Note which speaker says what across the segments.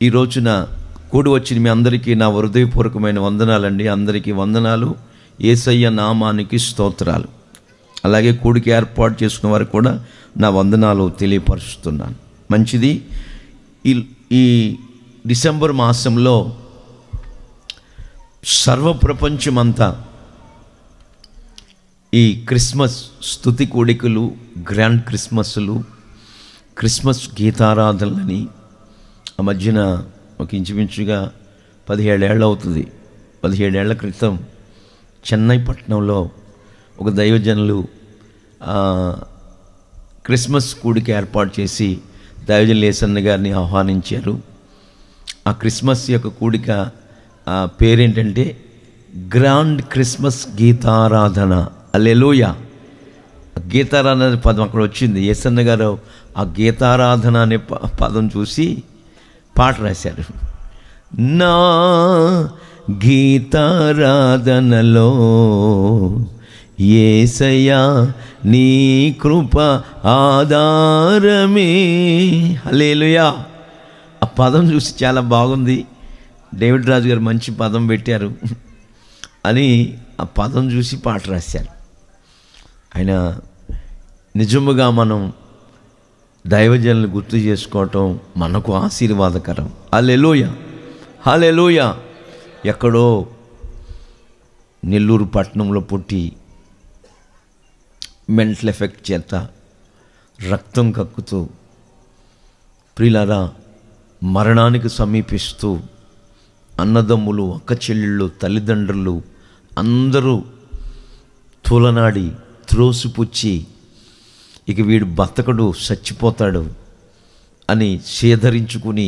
Speaker 1: ఈ రోజున కూడి వచ్చిన మీ అందరికీ నా హృదయపూర్వకమైన వందనాలండి. అందరికీ వందనాలు. యేసయ్య నామానికి స్తోత్రాలు. అలాగే కూడికి ఏర్పాటు చేసుకున్న వారికి కూడా నా వందనాలు తెలియపరుస్తున్నాను. మంచిది. ఈ డిసెంబర్ మాసంలో సర్వప్రపంచమంతా ఈ క్రిస్మస్ స్తుతి కూడికలు, గ్రాండ్ క్రిస్మస్లు, క్రిస్మస్ గీతారాధనలని ఆ మధ్యన ఒక ఇంచుమించుగా 17 ఏళ్ళు అవుతుంది. 17 ఏళ్ల క్రితం చెన్నై పట్టణంలో ఒక దైవజనులు క్రిస్మస్ కూడిక ఏర్పాటు చేసి దైవజనులు యేసన్న గారిని ఆహ్వానించారు. ఆ క్రిస్మస్ యొక్క కూడిక పేరేంటంటే గ్రాండ్ క్రిస్మస్ గీతారాధన. హల్లెలూయా. గీతారాధన అనే పదం అక్కడ వచ్చింది. యేసన్న గారు ఆ గీతారాధన అనే పదం చూసి పాట రాశారు. నా గీతారాధనలో యేసయ్యా నీ కృప ఆధారమే. హల్లెలూయా. ఆ పదం చూసి చాలా బాగుంది. డేవిడ్ రాజు గారు మంచి పదం పెట్టారు అని ఆ పదం చూసి పాట రాశారు. ఆయన నిజముగా మనం దైవజనులు గుర్తు చేసుకోవటం మనకు ఆశీర్వాదకరం. హల్లెలూయా, హల్లెలూయా. ఎక్కడో నెల్లూరు పట్టణంలో పుట్టి మెంటల్ ఎఫెక్ట్ చేత రక్తం కక్కుతూ ప్రియులారా మరణానికి సమీపిస్తూ అన్నదమ్ములు, అక్క చెల్లెళ్ళు, తల్లిదండ్రులు అందరూ తూలనాడి త్రోసిపుచ్చి ఇక వీడు బతకడు, చచ్చిపోతాడు అని సేదరించుకుని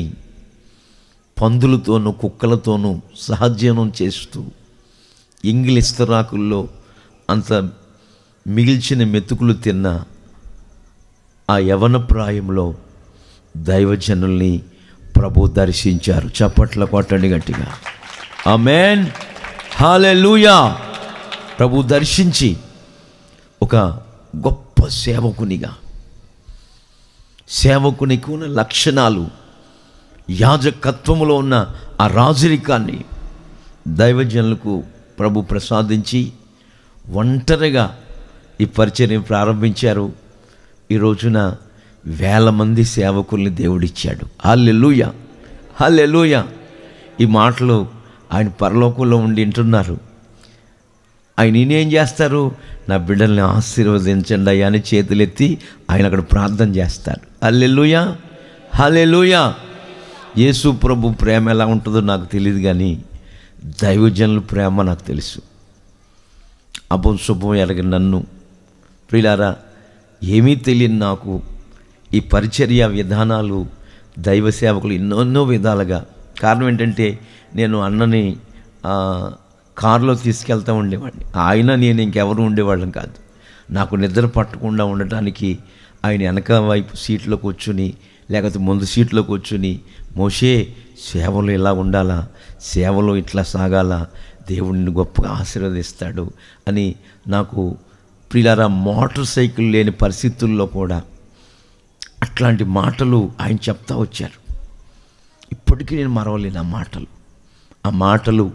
Speaker 1: పందులతోనూ కుక్కలతోనూ సహజీవనం చేస్తూ ఇంగిలిస్తరాకుల్లో అంత మిగిల్చిన మెతుకులు తిన్న ఆ యవన ప్రాయంలో దైవజనుల్ని ప్రభు దర్శించారు. చప్పట్ల కొట్టండి గట్టిగా. ఆమేన్, హల్లెలూయా. ప్రభు దర్శించి ఒక గొప్ప సేవకునిగా, సేవకునికి ఉన్న లక్షణాలు, యాజకత్వములో ఉన్న ఆ రాజరికాన్ని దైవజనులకు ప్రభు ప్రసాదించి ఒంటరిగా ఈ పరిచర్యను ప్రారంభించారు. ఈ రోజున 1000 మంది సేవకుల్ని దేవుడిచ్చాడు. హల్లెలూయా, హల్లెలూయా. ఈ మాటలు ఆయన పరలోకంలో ఉండి వింటున్నారు. ఆయన నేనేం చేస్తారు? నా బిడ్డల్ని ఆశీర్వదించండి అయ్యా అని చేతులెత్తి ఆయన అక్కడ ప్రార్థన చేస్తారు. హల్లెలూయా, హల్లెలూయా. యేసు ప్రభు ప్రేమ ఎలా ఉంటుందో నాకు తెలియదు, కానీ దైవజనుల ప్రేమ నాకు తెలుసు. అభం శుభం ఎరగని నన్ను, ప్రియులారా, ఏమీ తెలియని నాకు ఈ పరిచర్య విధానాలు, దైవ సేవకులు ఎన్నెన్నో విధాలుగా. కారణం ఏంటంటే నేను అన్నని కారులో తీసుకెళ్తూ ఉండేవాడిని. ఆయన నేను ఇంకెవరు ఉండేవాళ్ళం కాదు. నాకు నిద్ర పట్టకుండా ఉండటానికి ఆయన వెనక వైపు సీట్లో కూర్చుని, లేకపోతే ముందు సీట్లో కూర్చుని, మోషే సేవలో ఇలా ఉండాలా, సేవలో ఇట్లా సాగాల, దేవుడిని గొప్పగా ఆశీర్వదిస్తాడు అని నాకు, ప్రియులారా, మోటార్ సైకిల్ లేని పరిస్థితుల్లో కూడా అట్లాంటి మాటలు ఆయన చెప్తా వచ్చారు. ఇప్పటికీ నేను మరవలేను ఆ మాటలు. ఆ మాటలు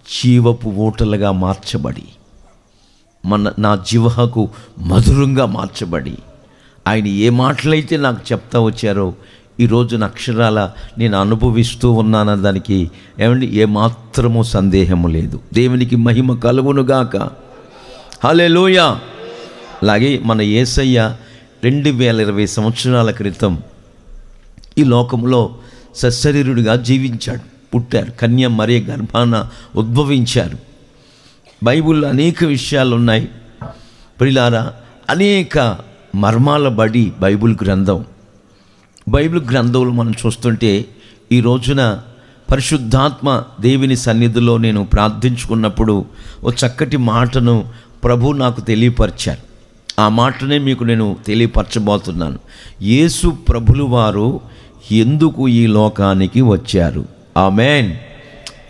Speaker 1: జీవపు ఊటలుగా మార్చబడి, నా జీవహకు మధురంగా మార్చబడి, ఆయన ఏ మాటలైతే నాకు చెప్తా వచ్చారో ఈరోజు అక్షరాల నేను అనుభవిస్తూ ఉన్నాను. దానికి ఏమండి ఏమాత్రమూ సందేహము లేదు. దేవునికి మహిమ కలుగునుగాక. హల్లెలూయా. అలాగే మన యేసయ్య 2020 సంవత్సరాల క్రితం ఈ లోకంలో సశరీరుడిగా జీవించాడు, పుట్టారు. కన్య మరియ గర్భాన ఉద్భవించారు. బైబిల్లో అనేక విషయాలు ఉన్నాయి ప్రియులారా. అనేక మర్మాల బడి బైబిల్ గ్రంథంలో మనం చూస్తుంటే ఈ రోజున పరిశుద్ధాత్మ దేవుని సన్నిధిలో నేను ప్రార్థించుకున్నప్పుడు ఓ చక్కటి మాటను ప్రభు నాకు తెలియపరిచారు. ఆ మాటనే మీకు నేను తెలియపరచబోతున్నాను. యేసు ప్రభులు వారు ఎందుకు ఈ లోకానికి వచ్చారు? ఆమేన్,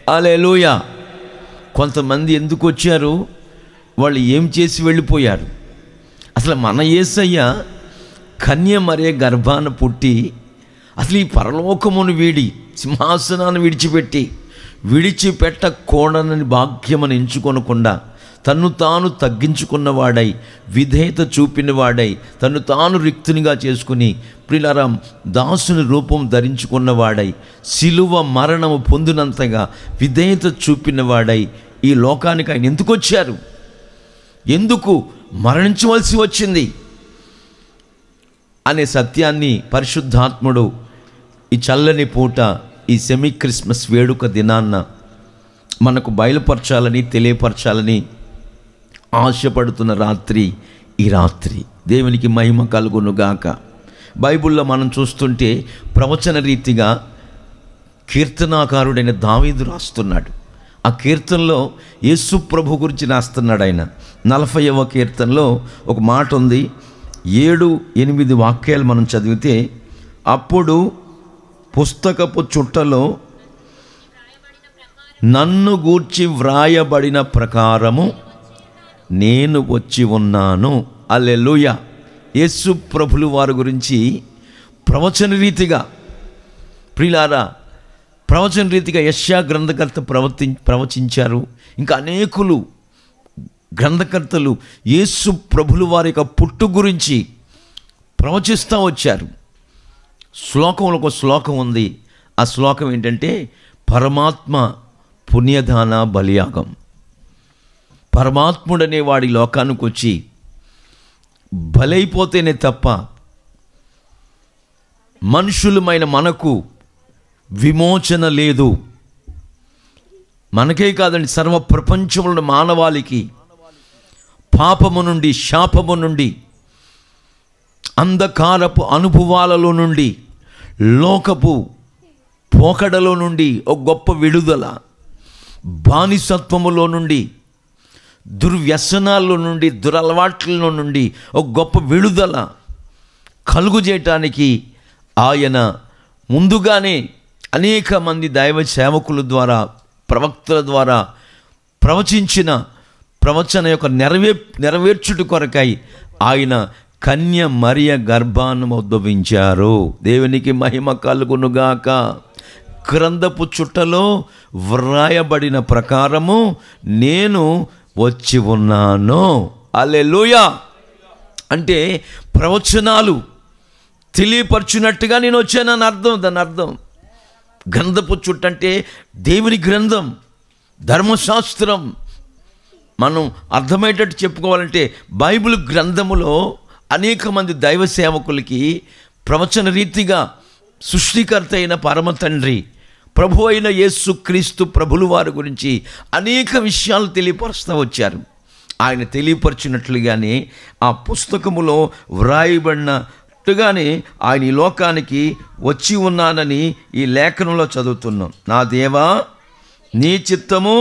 Speaker 1: హల్లెలూయా. కొంతమంది ఎందుకు వచ్చారు, వాళ్ళు ఏం చేసి వెళ్ళిపోయారు? అసలు మన యేసయ్య కన్య మరియ గర్భాన పుట్టి అసలు ఈ పరలోకమును వీడి, సింహాసనాన్ని విడిచిపెట్టకూడనని భాగ్యమని ఎంచుకొనకుండా తన్ను తాను తగ్గించుకున్నవాడై, విధేయత చూపినవాడై, తన్ను తాను రిక్తునిగా చేసుకుని ప్రియులారా దాసుని రూపం ధరించుకున్నవాడై, సిలువ మరణము పొందినంతగా విధేయత చూపినవాడై ఈ లోకానికి ఆయన ఎందుకు వచ్చారు, ఎందుకు మరణించవలసి వచ్చింది అనే సత్యాన్ని పరిశుద్ధాత్ముడు ఈ చల్లని పూట, ఈ సెమీ క్రిస్మస్ వేడుక దినాన్న మనకు బయలుపరచాలని, తెలియపరచాలని ఆశపడుతున్న రాత్రి ఈ రాత్రి. దేవునికి మహిమ కలుగునుగాక. బైబిల్లో మనం చూస్తుంటే ప్రవచన రీతిగా కీర్తనాకారుడైన దావీదు రాస్తున్నాడు. ఆ కీర్తనలో యేసు ప్రభు గురించి రాస్తున్నాడు. ఆయన 40వ కీర్తనలో ఒక మాట ఉంది, 7-8 వాక్యాలు మనం చదివితే, అప్పుడు పుస్తకపు చుట్టలో నన్ను గూర్చి వ్రాయబడిన ప్రకారము నేను వచ్చి ఉన్నాను. హల్లెలూయా. యేసు ప్రభులు వారి గురించి ప్రవచన రీతిగా ప్రియులారా, ప్రవచన రీతిగా యెషయా గ్రంథకర్త ప్రవచించారు. ఇంకా అనేకులు గ్రంథకర్తలు యేసు ప్రభులు వారి యొక్క పుట్టు గురించి ప్రవచిస్తూ వచ్చారు. శ్లోకంలో ఒక శ్లోకం ఉంది. ఆ శ్లోకం ఏంటంటే, పరమాత్మ పుణ్యదాన బలియాగం. పరమాత్ముడనే వాడి లోకానికి వచ్చి బలైపోతేనే తప్ప మనుషులమైన మనకు విమోచన లేదు. మనకే కాదండి, సర్వ ప్రపంచంలో మానవాళికి పాపము నుండి, శాపము నుండి, అంధకారపు అనుభవాలలో నుండి, లోకపు పోకడలో నుండి ఒక గొప్ప విడుదల, బానిసత్వములో నుండి, దుర్వ్యసనాల్లో నుండి, దురలవాట్లలో నుండి ఒక గొప్ప విడుదల కలుగు చేయటానికి ఆయన ముందుగానే అనేక మంది దైవ సేవకుల ద్వారా, ప్రవక్తల ద్వారా ప్రవచించిన ప్రవచన యొక్క నెరవేర్చుట కొరకై ఆయన కన్య మరియ గర్భాన్ని ఉద్భవించారు. దేవునికి మహిమ కలుగునుగాక. గ్రంథపు చుట్టలో వ్రాయబడిన ప్రకారము నేను వచ్చి ఉన్నాను. హల్లెలూయా. అంటే ప్రవచనాలు తెలియపరచున్నట్టుగా నేను వచ్చానని అర్థం. దాని అర్థం గ్రంథపు చుట్ట అంటే దేవుని గ్రంథం, ధర్మశాస్త్రం. మనం అర్థమయ్యేటట్టు చెప్పుకోవాలంటే బైబిల్ గ్రంథములో అనేక మంది దైవ సేవకులకి ప్రవచన రీతిగా సృష్టికర్త అయిన పరమ తండ్రి, ప్రభు అయిన యేసు క్రీస్తు ప్రభులు వారి గురించి అనేక విషయాలు తెలియపరుస్తూ వచ్చారు. ఆయన తెలియపరిచినట్లుగానే ఆ పుస్తకములో వ్రాయబడినట్టుగానే ఆయన ఈ లోకానికి వచ్చి ఉన్నానని ఈ లేఖనంలో చదువుతున్నాం. నా దేవా, నీ చిత్తము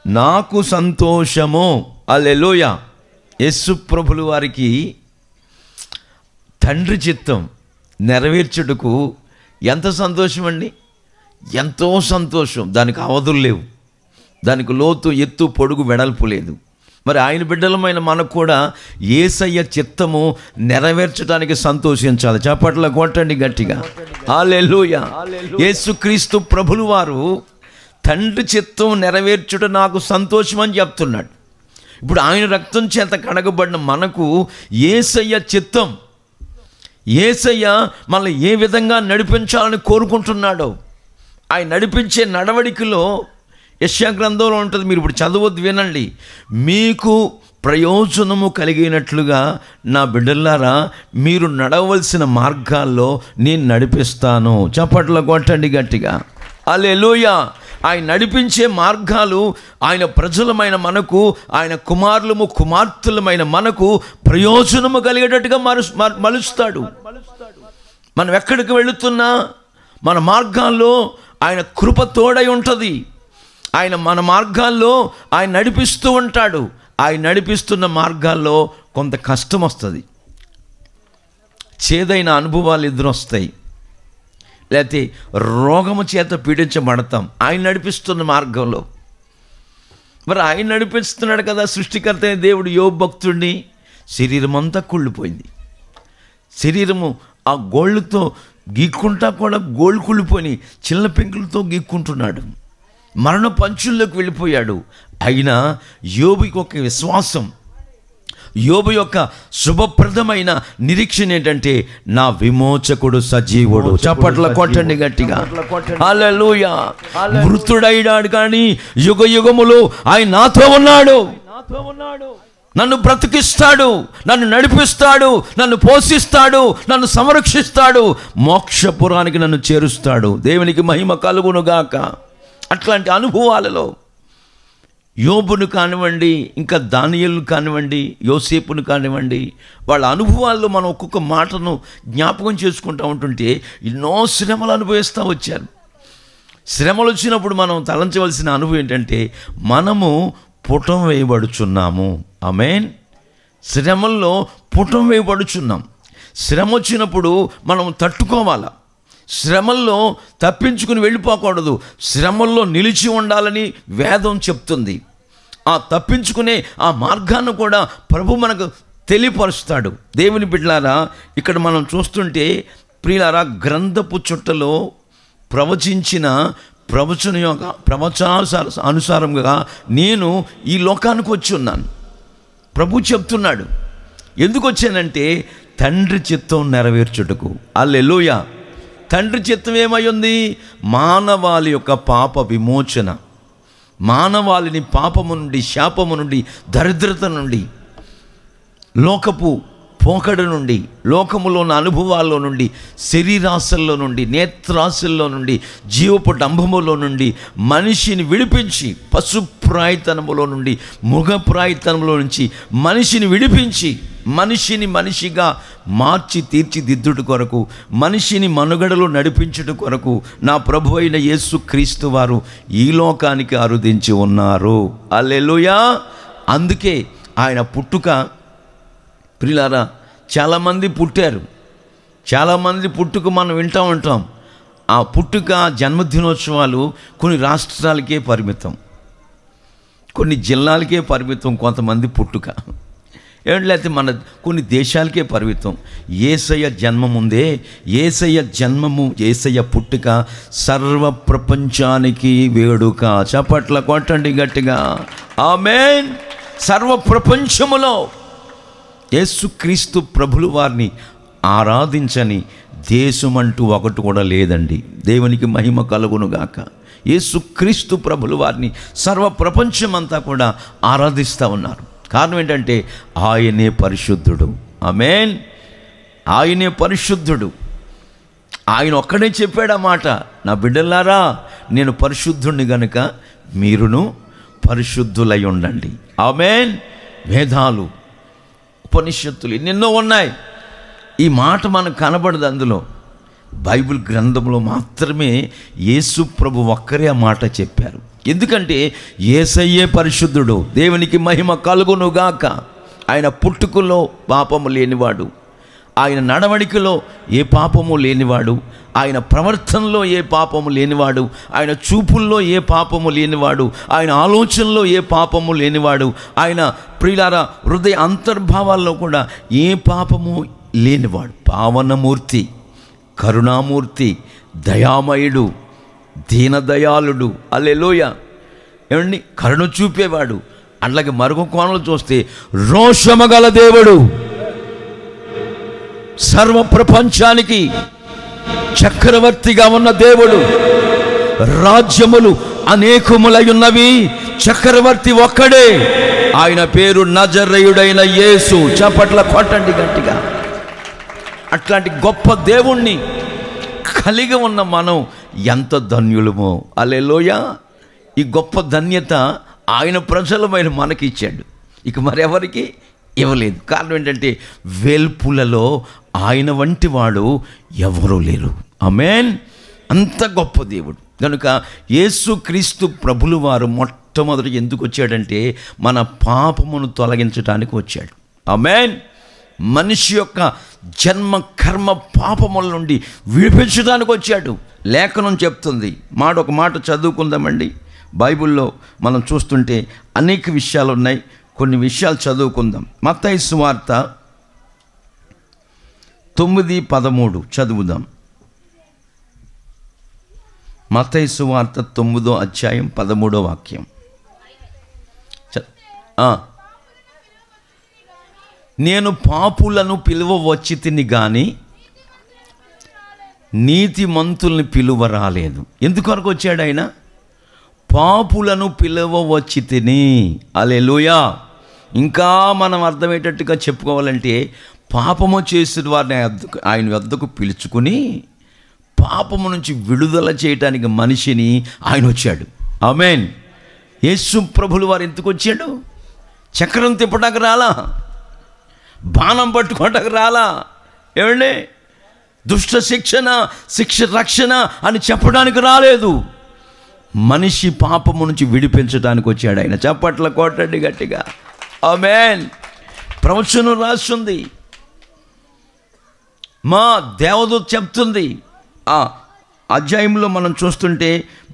Speaker 1: నాకు సంతోషము. హల్లెలూయా. యేసు ప్రభులు వారికి తండ్రి చిత్తం నెరవేర్చుటకు ఎంత సంతోషం అండి, ఎంతో సంతోషం. దానికి అవధులు లేవు, దానికి లోతు, ఎత్తు, పొడుగు, వెడల్పు లేదు. మరి ఆయన బిడ్డలమైన మనకు కూడా యేసయ్య చిత్తము నెరవేర్చడానికి సంతోషించాలి. చప్పట్ల కొట్టండి గట్టిగా. హల్లెలూయా. యేసుక్రీస్తు ప్రభులు వారు తండ్రి చిత్తం నెరవేర్చుట నాకు సంతోషం అని చెప్తున్నాడు. ఇప్పుడు ఆయన రక్తం చేత కడగబడిన మనకు యేసయ్య చిత్తం, యేసయ్య మనల్ని ఏ విధంగా నడిపించాలని కోరుకుంటున్నాడో ఆయన నడిపించే నడవడికలో యెషయా గ్రంథంలో ఉంటుంది. మీరు ఇప్పుడు చదవద్దు, వినండి. మీకు ప్రయోజనము కలిగినట్లుగా నా బిడ్డలారా మీరు నడవలసిన మార్గాల్లో నేను నడిపిస్తాను. చప్పట్ల కొట్టండి గట్టిగా. హల్లెలూయా. ఆయన నడిపించే మార్గాలు ఆయన ప్రజలమైన మనకు, ఆయన కుమారులము కుమార్తెలమైన మనకు ప్రయోజనము కలిగేటట్టుగా మలుస్తాడు. మనం ఎక్కడికి వెళుతున్నా మన మార్గాల్లో ఆయన కృప తోడై ఉంటుంది. ఆయన మన మార్గాల్లో ఆయన నడిపిస్తూ ఉంటాడు. ఆయన నడిపిస్తున్న మార్గాల్లో కొంత కష్టం వస్తుంది, చేదైన అనుభవాలు ఎదురొస్తాయి, లేకపోతే రోగము చేత పీడించబడతాం ఆయన నడిపిస్తున్న మార్గంలో. మరి ఆయన నడిపిస్తున్నాడు కదా సృష్టికర్త అయిన దేవుడు. యోబు భక్తుడిని శరీరం అంతా కుళ్ళిపోయింది, శరీరము ఆ గోళ్ళతో గీక్కుంటా కూడా గోళ్ళు కుళ్ళిపోయి చిన్న పెంకులతో గీక్కుంటున్నాడు. మరణ పంచుల్లోకి వెళ్ళిపోయాడు. అయినా యోబుకి ఒక విశ్వాసం, యోబు యొక్క శుభప్రదమైన నిరీక్షణ ఏంటంటే నా విమోచకుడు సజీవుడు. చప్పట్ల కొట్టండి గట్టిగా, హల్లెలూయా. మృతుడైనాడు కానీ యుగ యుగములు ఆయన నాతో ఉన్నాడు, నన్ను బ్రతికిస్తాడు, నన్ను నడిపిస్తాడు, నన్ను పోషిస్తాడు, నన్ను సంరక్షిస్తాడు, మోక్షపురానికి నన్ను చేరుస్తాడు. దేవునికి మహిమ కలుగునుగాక. అట్లాంటి అనుభవాలలో యోబును కానివ్వండి, ఇంకా దానియేలును కానివ్వండి, యోసేపును కానివ్వండి, వాళ్ళ అనుభవాల్లో మనం ఒక్కొక్క మాటను జ్ఞాపకం చేసుకుంటూ ఉంటుంటే ఎన్నో శ్రమలు అనుభవిస్తూ వచ్చారు. శ్రమలు వచ్చినప్పుడు మనం తలంచవలసిన అనుభవం ఏంటంటే మనము పుటం వేయబడుచున్నాము. ఆమేన్. శ్రమల్లో పుటం వేయబడుచున్నాం. శ్రమ వచ్చినప్పుడు మనం తట్టుకోవాలా, శ్రమల్లో తప్పించుకుని వెళ్ళిపోకూడదు, శ్రమల్లో నిలిచి ఉండాలని వేదం చెప్తుంది. ఆ తప్పించుకునే ఆ మార్గాన్ని కూడా ప్రభు మనకు తెలియపరుస్తాడు. దేవుని బిడ్డలారా, ఇక్కడ మనం చూస్తుంటే ప్రియులారా, గ్రంథపు చుట్టలో ప్రవచించిన ప్రవచన అనుసారంగా నేను ఈ లోకానికి వచ్చి ఉన్నాను. ప్రభు చెప్తున్నాడు, ఎందుకు వచ్చానంటే తండ్రి చిత్తం నెరవేర్చుటకు. హల్లెలూయా. తండ్రి చిత్తం ఏమై ఉంది? మానవాళి యొక్క పాప విమోచన, మానవాళిని పాపము నుండి, శాపము నుండి, దరిద్రత నుండి, లోకపు పోకడ నుండి, లోకములో ఉన్న అనుభవాల్లో నుండి, శరీరాశల్లో నుండి, నేత్రాశల్లో నుండి, జీవపు డంబములో నుండి మనిషిని విడిపించి, పశుప్రాయతనములో నుండి, మృగప్రాయతనములో నుంచి మనిషిని విడిపించి, మనిషిని మనిషిగా మార్చి తీర్చిదిద్దుట కొరకు, మనిషిని మనుగడలో నడిపించుట కొరకు నా ప్రభు అయిన యేసు క్రీస్తు వారు ఈ లోకానికి అరుదించి ఉన్నారు. హల్లెలూయా. అందుకే ఆయన పుట్టుక, ప్రియులారా, చాలామంది పుట్టారు, చాలామంది పుట్టుక మనం వింటూ ఉంటాం. ఆ పుట్టుక జన్మదినోత్సవాలు కొన్ని రాష్ట్రాలకే పరిమితం, కొన్ని జిల్లాలకే పరిమితం, కొంతమంది పుట్టుక లేకపోతే మన కొన్ని దేశాలకే పరిమితం. యేసయ్య జన్మముందే, యేసయ్య జన్మము, యేసయ్య పుట్టుక సర్వ ప్రపంచానికి వేడుక. చప్పట్ల కొట్టండి గట్టిగా, ఆమేన్. సర్వ ప్రపంచములో యేసుక్రీస్తు ప్రభులు వారిని ఆరాధించని దేశమంటూ ఒకటి కూడా లేదండి. దేవునికి మహిమ కలుగునుగాక. యేసుక్రీస్తు ప్రభులు వారిని సర్వ ప్రపంచమంతా కూడా ఆరాధిస్తూ ఉన్నారు. కారణం ఏంటంటే ఆయనే పరిశుద్ధుడు. ఆమేన్. ఆయనే పరిశుద్ధుడు. ఆయన ఒక్కడే చెప్పాడు ఆ మాట, నా బిడ్డలారా నేను పరిశుద్ధుడిని గనుక మీరును పరిశుద్ధులై ఉండండి. ఆమేన్. వేదాలు, ఉపనిషత్తులు ఎన్నెన్నో ఉన్నాయి. ఈ మాట మనకు కనబడదు. అందులో బైబిల్ గ్రంథంలో మాత్రమే యేసు ప్రభు ఒక్కరే ఆ మాట చెప్పారు. ఎందుకంటే యేసయ్యే పరిశుద్ధుడు. దేవునికి మహిమ కలుగునుగాక. ఆయన పుట్టుకలో పాపము లేనివాడు, ఆయన నడవడికలో ఏ పాపము లేనివాడు, ఆయన ప్రవర్తనలో ఏ పాపము లేనివాడు, ఆయన చూపుల్లో ఏ పాపము లేనివాడు, ఆయన ఆలోచనలో ఏ పాపము లేనివాడు, ఆయన ప్రియులారా హృదయ అంతర్భావాల్లో కూడా ఏ పాపము లేనివాడు. పావనమూర్తి, కరుణామూర్తి, దయామయుడు, దీనదయాళుడు. హల్లెలూయా. ఏమండి, కరుణ చూపేవాడు. అట్లాగే మరొక కోణంలో చూస్తే రోషమగల దేవుడు, సర్వ ప్రపంచానికి చక్రవర్తిగా ఉన్న దేవుడు. రాజ్యములు అనేకములై ఉన్నవి, చక్రవర్తి ఒక్కడే, ఆయన పేరు నజరేయుడైన యేసు. చప్పట్ల కొట్టండి గట్టిగా. అట్లాంటి గొప్ప దేవుణ్ణి కలిగి ఉన్న మనం ఎంత ధన్యులమో. హల్లెలూయా. ఈ గొప్ప ధన్యత ఆయన ప్రజలమైన మనకి ఇచ్చాడు, ఇక మరెవరికి ఇవ్వలేదు. కారణం ఏంటంటే వేల్పులలో ఆయన వంటి వాడు ఎవరూ లేరు. ఆమేన్. అంత గొప్ప దేవుడు కనుక యేసుక్రీస్తు ప్రభులు వారు మొట్టమొదటి ఎందుకు వచ్చాడంటే మన పాపమును తొలగించడానికి వచ్చాడు. ఆమేన్. మనిషి యొక్క జన్మ కర్మ పాపముల నుండి విడిపించడానికి వచ్చాడు. లేఖనం చెప్తుంది. ఒక మాట చదువుకుందామండి. బైబిల్లో మనం చూస్తుంటే అనేక విషయాలు ఉన్నాయి, కొన్ని విషయాలు చదువుకుందాం. మత్తయి సువార్త 9:13 చదువుదాం. మత్తయి సువార్త 9వ అధ్యాయం 13వ వాక్యం. నేను పాపులను పిలువవచ్చితిని గాని నీతిమంతుల్ని పిలువ రాలేదు. ఎందుకొరకు వచ్చాడు ఆయన? పాపులను పిలువవచ్చితిని. హల్లెలూయా. ఇంకా మనం అర్థమయ్యేటట్టుగా చెప్పుకోవాలంటే, పాపము చేసిన వారిని ఆయన వద్దకు పిలుచుకుని పాపము నుంచి విడుదల చేయటానికి మనిషిని ఆయన వచ్చాడు. ఆమేన్. యేసు ప్రభులు వారు ఎందుకు వచ్చాడు? చక్రం తిప్పడానికి రాలా, బాణం పట్టుకోవటానికి రాలా, ఏమండి దుష్ట శిక్ష రక్షణ అని చెప్పడానికి రాలేదు. మనిషి పాపము నుంచి విడిపించడానికి వచ్చాడు ఆయన. చప్పట్ల కొట్టండి గట్టిగా. ఆమేన్. ప్రవచనం రాస్తుంది, మా దేవదూత చెప్తుంది. ఆ అధ్యాయంలో మనం చూస్తుంటే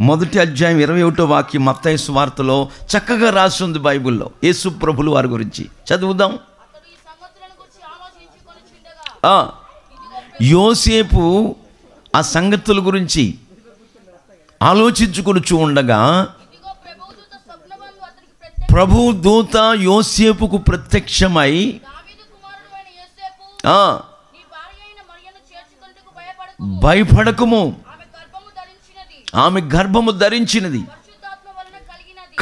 Speaker 1: మొదటి అధ్యాయం 21వ వాక్యం మత్తయి సువార్తలో చక్కగా రాస్తుంది బైబిల్లో యేసు ప్రభులు వారి గురించి. చదువుదాం. యోసేపు ఆ సంగతుల గురించి ఆలోచించుకొనుచు ఉండగా ప్రభు దూత యోసేపుకు ప్రత్యక్షమై, భయపడకము, ఆమె గర్భము ధరించినది,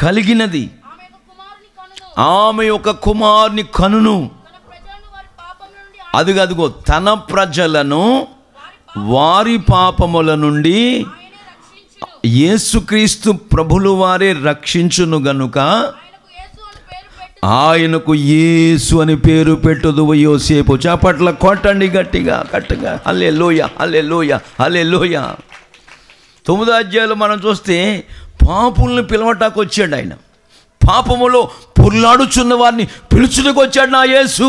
Speaker 1: కలిగినది, ఆమె ఒక కుమారుని కనును. అదిగో తన ప్రజలను వారి పాపముల నుండి యేసుక్రీస్తు ప్రభులు వారే రక్షించును గనుక ఆయనకు యేసు అని పేరు పెట్టుదు యోసేపు. చప్పట్ల కొట్టండి గట్టిగా గట్టిగా. హల్లెలూయా, హల్లెలూయా, హల్లెలూయా. 9వ అధ్యాయంలో మనం చూస్తే పాపుల్ని పిలవటానికి వచ్చాడు ఆయన. పాపములో పొర్లాడుచున్న వారిని పిలుచుటకు వచ్చాడు నా యేసు.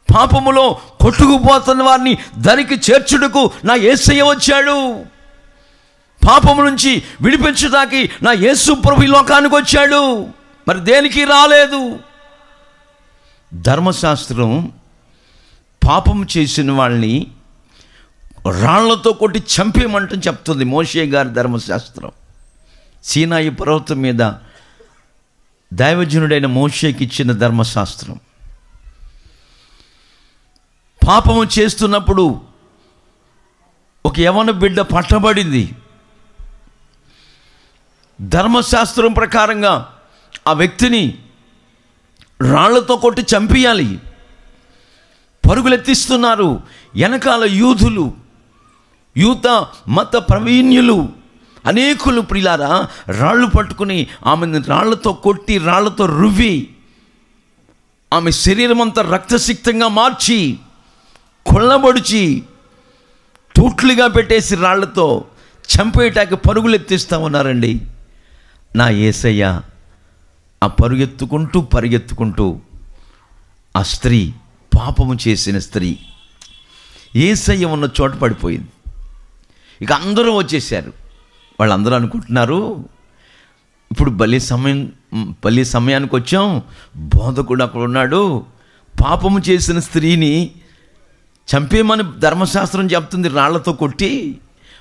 Speaker 1: పాపములో కొట్టుకుపోతున్న వారిని దరికి చేర్చుటకు నా యేసయ్య వచ్చాడు. పాపము నుంచి విడిపించడానికి నా యేసు ప్రభు ఈ లోకానికి వచ్చాడు. మరి దేనికి రాలేదు? ధర్మశాస్త్రం పాపం చేసిన వాళ్ళని రాళ్లతో కొట్టి చంపేయమంటని చెప్తుంది మోషే గారి ధర్మశాస్త్రం. సీనాయి పర్వతం మీద దైవజనుడైన మోషేకి ఇచ్చిన ధర్మశాస్త్రం. పాపము చేస్తున్నప్పుడు ఒక యవన బిడ్డ పట్టబడింది. ధర్మశాస్త్రం ప్రకారంగా ఆ వ్యక్తిని రాళ్లతో కొట్టి చంపేయాలి. పరుగులెత్తిస్తున్నారు వెనకాల యూదులు, యూత మత ప్రవీణ్యులు అనేకులు. ప్రియులారా, రాళ్ళు పట్టుకుని ఆమెను రాళ్లతో కొట్టి రాళ్లతో రువ్వి ఆమె శరీరం అంతా రక్తసిక్తంగా మార్చి కొల్లబొడిచి తూట్లుగా పెట్టేసి రాళ్లతో చంపేయటానికి పరుగులెత్తిస్తూ ఉన్నారండి. నా యేసయ్య ఆ పరిగెత్తుకుంటూ ఆ స్త్రీ, పాపము చేసిన స్త్రీ యేసయ్య ఉన్న చోట పడిపోయింది. ఇక అందరూ వచ్చేసారు. వాళ్ళందరూ అనుకుంటున్నారు, ఇప్పుడు బలి సమయానికి వచ్చాం, బోధకుడు అక్కడ ఉన్నాడు, పాపము చేసిన స్త్రీని చంపేమని ధర్మశాస్త్రం చెప్తుంది రాళ్లతో కొట్టి,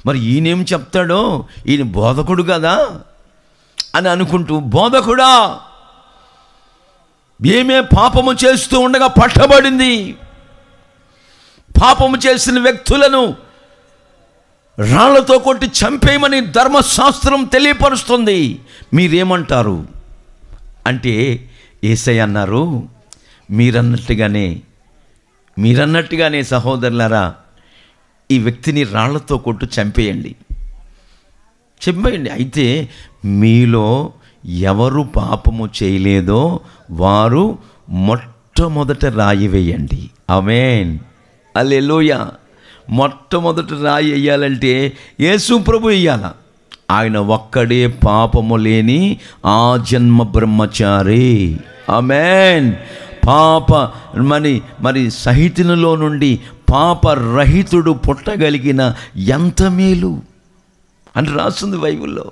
Speaker 1: మరి ఈయనేం చెప్తాడో, ఈయన బోధకుడు కదా అని అనుకుంటూ, బోధకుడా ఏమే పాపము చేస్తూ ఉండగా పట్టబడింది, పాపము చేసిన వ్యక్తులను రాళ్లతో కొట్టి చంపేయమని ధర్మశాస్త్రం తెలియపరుస్తుంది, మీరేమంటారు అంటే యేసయ్య అన్నారు, మీరన్నట్టుగానే సహోదరులారా, ఈ వ్యక్తిని రాళ్లతో కొట్టు చంపేయండి. అయితే మీలో ఎవరు పాపము చేయలేదో వారు మొట్టమొదట రాయి వేయండి. ఆమేన్, హల్లెలూయా. మొట్టమొదట రాయి వేయాలంటే యేసు ప్రభు వేయాల. ఆయన ఒక్కడే పాపము లేని ఆ జన్మ బ్రహ్మచారి. ఆమేన్. మరి సహితునిలో నుండి పాపరహితుడు పుట్టగలిగిన ఎంత మేలు అని రాస్తుంది బైబిల్లో.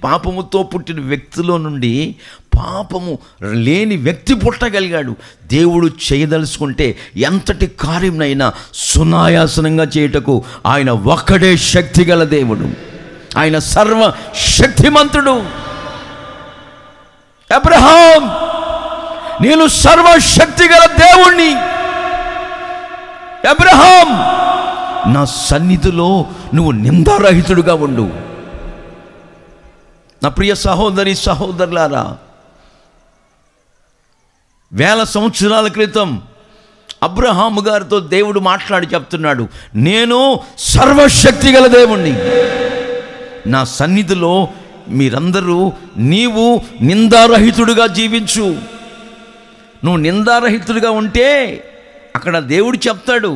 Speaker 1: పాపముతో పుట్టిన వ్యక్తిలో నుండి పాపము లేని వ్యక్తి పుట్టగలిగాడు. దేవుడు చేయదలుచుకుంటే ఎంతటి కార్యంనైనా సునాయాసనంగా చేయుటకు ఆయన ఒక్కడే శక్తి గల దేవుడు. ఆయన సర్వ శక్తిమంతుడు. అబ్రహాం, నేను సర్వశక్తి గల దేవుణ్ణి. అబ్రహాం, నా సన్నిధిలో నువ్వు నిందారహితుడుగా ఉండు. నా ప్రియ సహోదరి సహోదరులారా, వేల సంవత్సరాల క్రితం అబ్రహాము గారితో దేవుడు మాట్లాడి చెప్తున్నాడు, నేను సర్వశక్తి గల దేవుణ్ణి. నా సన్నిధిలో మీరందరూ నీవు నిందారహితుడుగా జీవించు. నువ్వు నిందారహితుడిగా ఉంటే అక్కడ దేవుడు చెప్తాడు,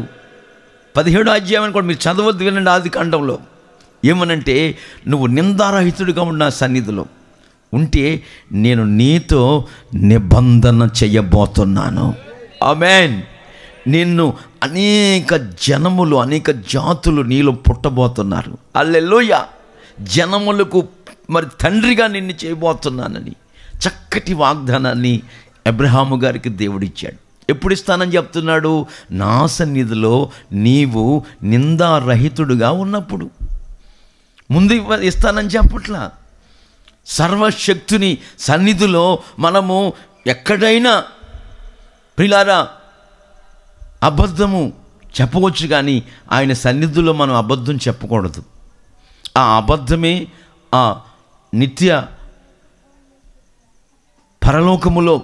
Speaker 1: 17వ అధ్యాయం కూడా మీరు చదవద్దు, వినండి. ఆదికాండంలో ఏమనంటే, నువ్వు నిందారహితుడిగా ఉన్న సన్నిధిలో ఉంటే నేను నీతో నిబంధన చేయబోతున్నాను. ఆమేన్. నిన్ను అనేక జనములు, అనేక జాతులు నీలో పుట్టబోతున్నారు. హల్లెలూయా. జనములకు మరి తండ్రిగా నిన్ను చేయబోతున్నానని చక్కటి వాగ్దానాన్ని అబ్రహాము గారికి దేవుడిచ్చాడు. ఎప్పుడు ఇస్తానని చెప్తున్నాడు? నా సన్నిధిలో నీవు నిందారహితుడుగా ఉన్నప్పుడు. ముందు ఇస్తానని చెప్పట్లా. సర్వశక్తుని సన్నిధిలో మనము ఎక్కడైనా ప్రియులారా అబద్ధము చెప్పవచ్చు, కానీ ఆయన సన్నిధిలో మనం అబద్ధం చెప్పకూడదు. ఆ అబద్ధమే ఆ నిత్య పరలోకములో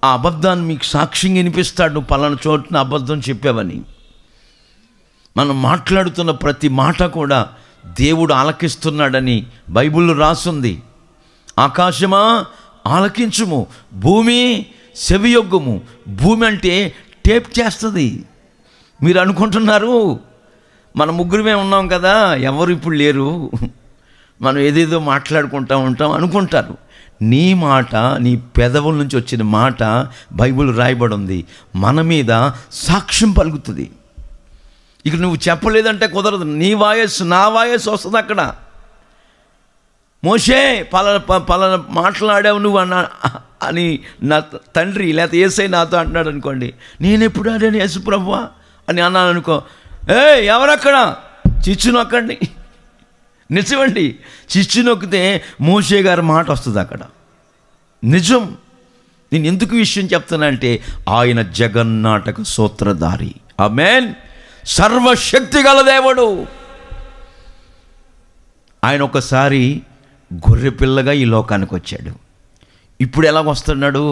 Speaker 1: ఆ అబద్ధాన్ని మీకు సాక్ష్యం వినిపిస్తాడు. నువ్వు పలానా చోటున అబద్ధం చెప్పావని. మనం మాట్లాడుతున్న ప్రతి మాట కూడా దేవుడు ఆలకిస్తున్నాడని బైబిల్లో రాసుంది. ఆకాశమా ఆలకించుము, భూమి చెవియొగ్గుము. భూమి అంటే టేప్ చేస్తుంది. మీరు అనుకుంటున్నారు మన ముగ్గురమే ఉన్నాం కదా, ఎవరు ఇప్పుడు లేరు, మనం ఏదేదో మాట్లాడుకుంటూ ఉంటాం అనుకుంటారు. నీ మాట, నీ పెదవుల నుంచి వచ్చిన మాట బైబిల్ రాయబడి ఉంది, మన మీద సాక్ష్యం పలుకుతుంది. ఇక నువ్వు చెప్పలేదంటే కుదరదు. నీ వాయస్ నా వాయస్ వస్తుంది అక్కడ. మోషే పలానా మాట్లాడావు నువ్వు అని నా తండ్రి లేకపోతే యేసయ్య నాతో అంటున్నాడు అనుకోండి, నేను ఎప్పుడు ఆడాను యేసు ప్రభువా అని అన్నాను అనుకో, ఎవరక్కడ చిచ్చు నొక్కండి. నిజమండి, చిచ్చు నొక్కితే మోషే గారి మాట వస్తుంది అక్కడ. నిజం. నేను ఎందుకు విషయం చెప్తానంటే ఆయన జగన్నాటక సూత్రధారి. ఆమేన్. సర్వశక్తి గల దేవుడు. ఆయన ఒకసారి గొర్రెపిల్లగా ఈ లోకానికి వచ్చాడు. ఇప్పుడు ఎలాగొస్తున్నాడు?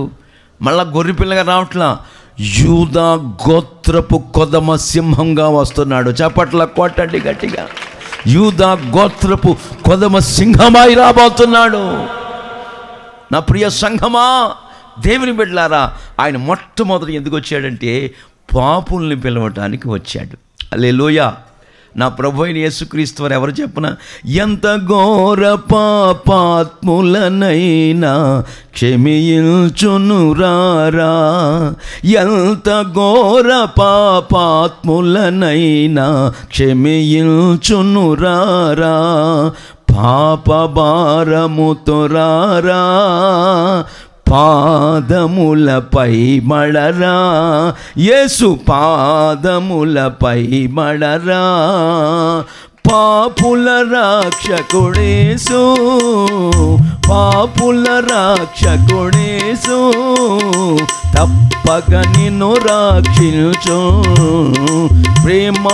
Speaker 1: మళ్ళా గొర్రెపిల్లగా రావట్లా, యూదా గోత్రపు కొదమ సింహంగా వస్తున్నాడు. చప్పట్ల కొట్టండి గట్టిగా. యూదా గోత్రపు కొదమ సింహమై రాబోతున్నాడు. నా ప్రియ సంఘమా, దేవుని బిడ్డలారా, ఆయన మొట్టమొదటి ఎందుకు వచ్చాడంటే పాపుల్ని పిలవటానికి వచ్చాడు. హల్లెలూయా. నా ప్రభు అయిన యేసుక్రీస్తు వారు ఎవరు చెప్పన, ఎంత ఘోర పాపాత్ములనైనా క్షమించునురారా, ఎంత ఘోర పాపాత్ములనైనా క్షమించునురారా, పాప భారముతో రారా, పాదములపై మడరా, యేసు పాదములపై మడరా, పాపుల రక్షకుడేసు, పాపుల రక్షకుడేసు, తప్పక నిన్ను రక్షించు, ప్రేమ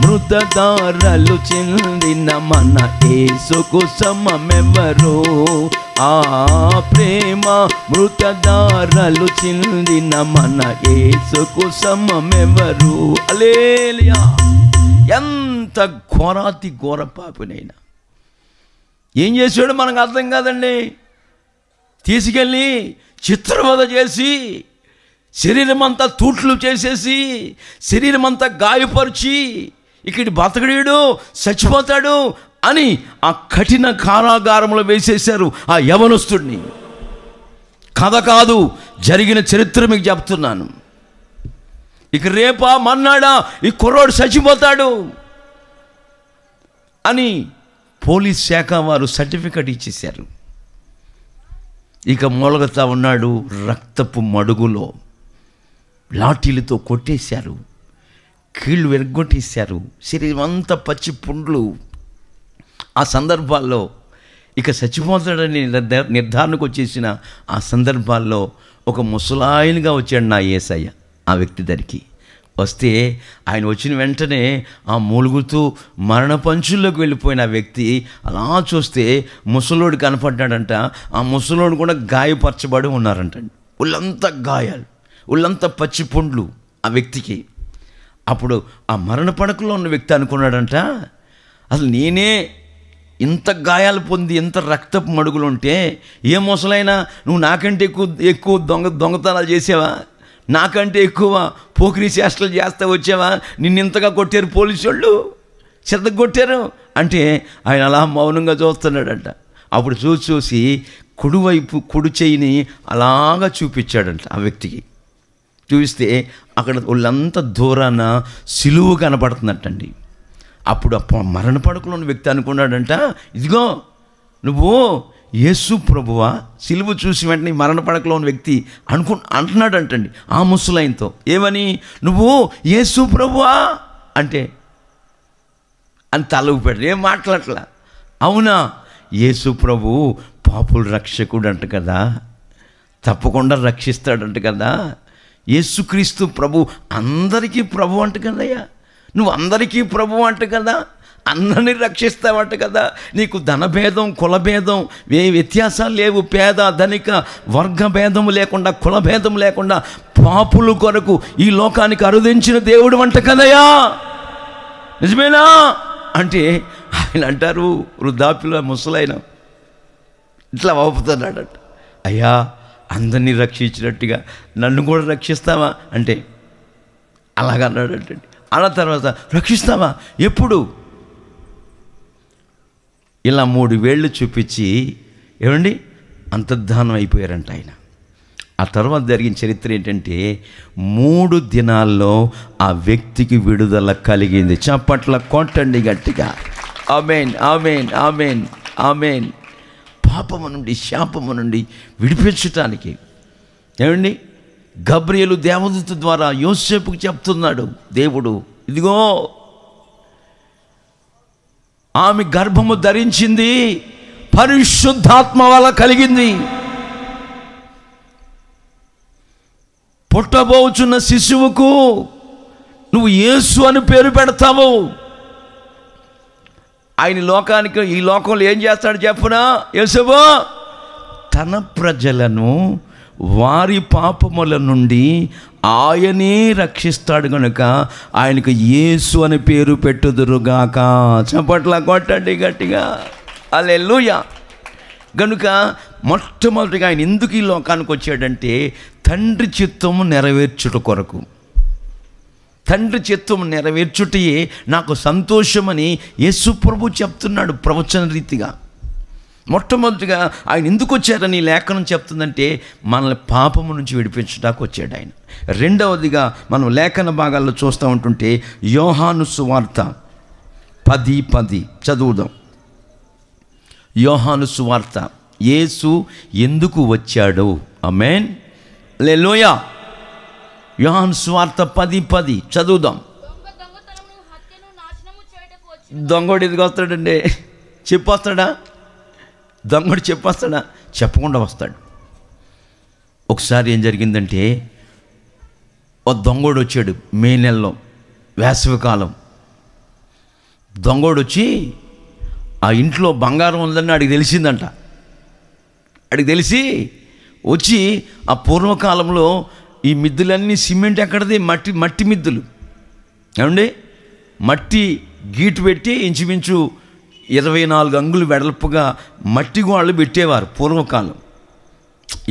Speaker 1: మృతధారలు చెందిన మన యేసుకు సమమెవరు, ఆ ప్రేమ మృతధారలు చెందిన మన యేసుకు సమమెవరు. హల్లెలూయా. ఎంత ఘోరాతి ఘోర పాపినైనా ఏం చేశాడు మనకు అర్థం కాదండి. తీసుకెళ్ళి చిత్రవద చేసి శరీరం అంతా తూట్లు చేసేసి శరీరం అంతా గాయపరిచి ఇక్కడ బతకడీడు చచ్చిపోతాడు అని ఆ కఠిన కారాగారంలో వేసేశారు ఆ యవనస్తుడిని. కథ కాదు, జరిగిన చరిత్ర మీకు చెప్తున్నాను. ఇక రేపా మన్నాడా ఈ కుర్రోడు చచ్చిపోతాడు అని పోలీస్ శాఖ వారు సర్టిఫికెట్ ఇచ్చేశారు. ఇక మూలగతా ఉన్నాడు, రక్తపు మడుగులో లాఠీలతో కొట్టేశారు, కీళ్ళు వెరగొట్టేశారు, శరీరం అంతా పచ్చి పుండ్లు. ఆ సందర్భాల్లో ఇక చచ్చిపోతాడని నిర్ధారణకు వచ్చేసిన ఆ సందర్భాల్లో ఒక ముసలాయనగా వచ్చాడు నా యేసయ్య ఆ వ్యక్తి దగ్గరికి. వస్తే ఆయన వచ్చిన వెంటనే ఆ మూలుగుతూ మరణపంచుల్లోకి వెళ్ళిపోయిన ఆ వ్యక్తి అలా చూస్తే ముసలోడు కనపడ్డాడంట. ఆ ముసలోడు కూడా గాయపరచబడి ఉన్నారంటండి. ఒళ్ళంతా గాయాలు, ఒళ్ళంతా పచ్చి పుండ్లు ఆ వ్యక్తికి. అప్పుడు ఆ మరణ పడకలో ఉన్న వ్యక్తి అనుకున్నాడంట, అసలు నేనే ఇంత గాయాలు పొంది ఇంత రక్తపు మడుగులు ఉంటే ఏ ముసలైనా నువ్వు నాకంటే ఎక్కువ దొంగతనాలు చేసావా, నాకంటే ఎక్కువ పోకిరీ చేష్టలు చేస్తా వచ్చావా, నిన్నింతగా కొట్టారు పోలీసు వాళ్ళు, శ్రద్ధ కొట్టారు అంటే ఆయన అలా మౌనంగా చూస్తున్నాడంట. అప్పుడు చూసి కుడివైపు కుడి చెయ్యిని అలాగా చూపించాడంట ఆ వ్యక్తికి. చూపిస్తే అక్కడ వాళ్ళంతా దూరాన సిలువ కనపడుతున్నట్టండి. అప్పుడు మరణ పడకలో ఉన్న వ్యక్తి అనుకున్నాడంట, ఇదిగో నువ్వు యేసు ప్రభువా? సిలువ చూసి వెంటనే మరణ పడకలో ఉన్న వ్యక్తి అంటున్నాడంటండి ఆ ముసలాయనతో. ఏమని? నువ్వు యేసు ప్రభువా అంటే అని తల ఊపాడు, ఏం మాట్లాడట్లా. అవునా, యేసు ప్రభు పాపుల రక్షకుడు అంట కదా, తప్పకుండా రక్షిస్తాడంట కదా. యేసుక్రీస్తు ప్రభు అందరికీ ప్రభు అంట కదయ్యా, నువ్వు అందరికీ ప్రభు అంట కదా, అందరినీ రక్షిస్తావంట కదా. నీకు ధనభేదం కులభేదం ఏ వ్యత్యాసాలు లేవు, పేద ధనిక వర్గ భేదము లేకుండా కులభేదం లేకుండా పాపుల కొరకు ఈ లోకానికి అరుదించిన దేవుడు అంట కదయ్యా, నిజమేనా అంటే ఆయన అంటారు, వృద్ధాప్యుల ముసలైన ఇట్లా వాపుతున్నాడట, అయ్యా అందరినీ రక్షించినట్టుగా నన్ను కూడా రక్షిస్తావా అంటే అలాగన్నాడంటండి. అన్న తర్వాత రక్షిస్తావా ఎప్పుడు? ఇలా 3 వేళ్ళు చూపించి ఏమండి అంతర్ధానం అయిపోయారంట ఆయన. ఆ తర్వాత జరిగిన చరిత్ర ఏంటంటే 3 దినాల్లో ఆ వ్యక్తికి విడుదల కలిగింది. చప్పట్ల కొట్టండి గట్టిగా. ఆమేన్, ఆమేన్, ఆమేన్, ఆమేన్. పాపము నుండి శాపము నుండి విడిపించటానికి ఏమండి గబ్రియేలు దేవదూత ద్వారా యోసేపుకు చెప్తున్నాడు దేవుడు, ఇదిగో ఆమె గర్భము ధరించింది, పరిశుద్ధాత్మ వల్ల కలిగింది, పుట్టబోచున్న శిశువుకు నువ్వు యేసు అని పేరు పెడతావు. ఆయన లోకానికి ఈ లోకంలో ఏం చేస్తాడు చెప్పునా? యేసువా తన ప్రజలను వారి పాపముల నుండి ఆయనే రక్షిస్తాడు కనుక ఆయనకు యేసు అని పేరు పెట్టుదురుగాక. చప్పట్ల కొట్టండి గట్టిగా. హల్లెలూయా. కనుక మొట్టమొదటిగా ఆయన ఎందుకు ఈ లోకానికి వచ్చాడంటే తండ్రి చిత్తము నెరవేర్చుట కొరకు. తండ్రి చిత్తము నెరవేర్చుటయే నాకు సంతోషమని యేసు ప్రభు చెప్తున్నాడు ప్రవచన రీతిగా. మొట్టమొదటిగా ఆయన ఎందుకు వచ్చారని లేఖనం చెప్తుందంటే మనల్ని పాపము నుంచి విడిపించడానికి వచ్చాడు ఆయన. రెండవదిగా మనం లేఖన భాగాల్లో చూస్తూ ఉంటుంటే యోహాను సువార్త 10:10 చదువుదాం. యోహాను సువార్త యేసు ఎందుకు వచ్చాడు? ఆమేన్, హల్లెలూయా. యోహాను సువార్త 10:10 చదువుదాం. దొంగోడు ఎందుకు వస్తాడండి? చెప్పొస్తాడా? దొంగడు చెప్పొస్తాడా? చెప్పకుండా వస్తాడు. ఒకసారి ఏం జరిగిందంటే ఓ దొంగోడు వచ్చాడు. మే నెలలో వేసవికాలం. దొంగోడు వచ్చి ఆ ఇంట్లో బంగారం ఉందని అడిగి తెలిసిందంట. అడిగి తెలిసి వచ్చి ఆ పూర్వకాలంలో ఈ మిద్దులన్నీ సిమెంట్ ఎక్కడది? మట్టి మిద్దులు ఏమండి, మట్టి గీటు పెట్టి ఇంచుమించు 24 అంగులు వెడల్పుగా మట్టి గోడలు పెట్టేవారు పూర్వకాలం.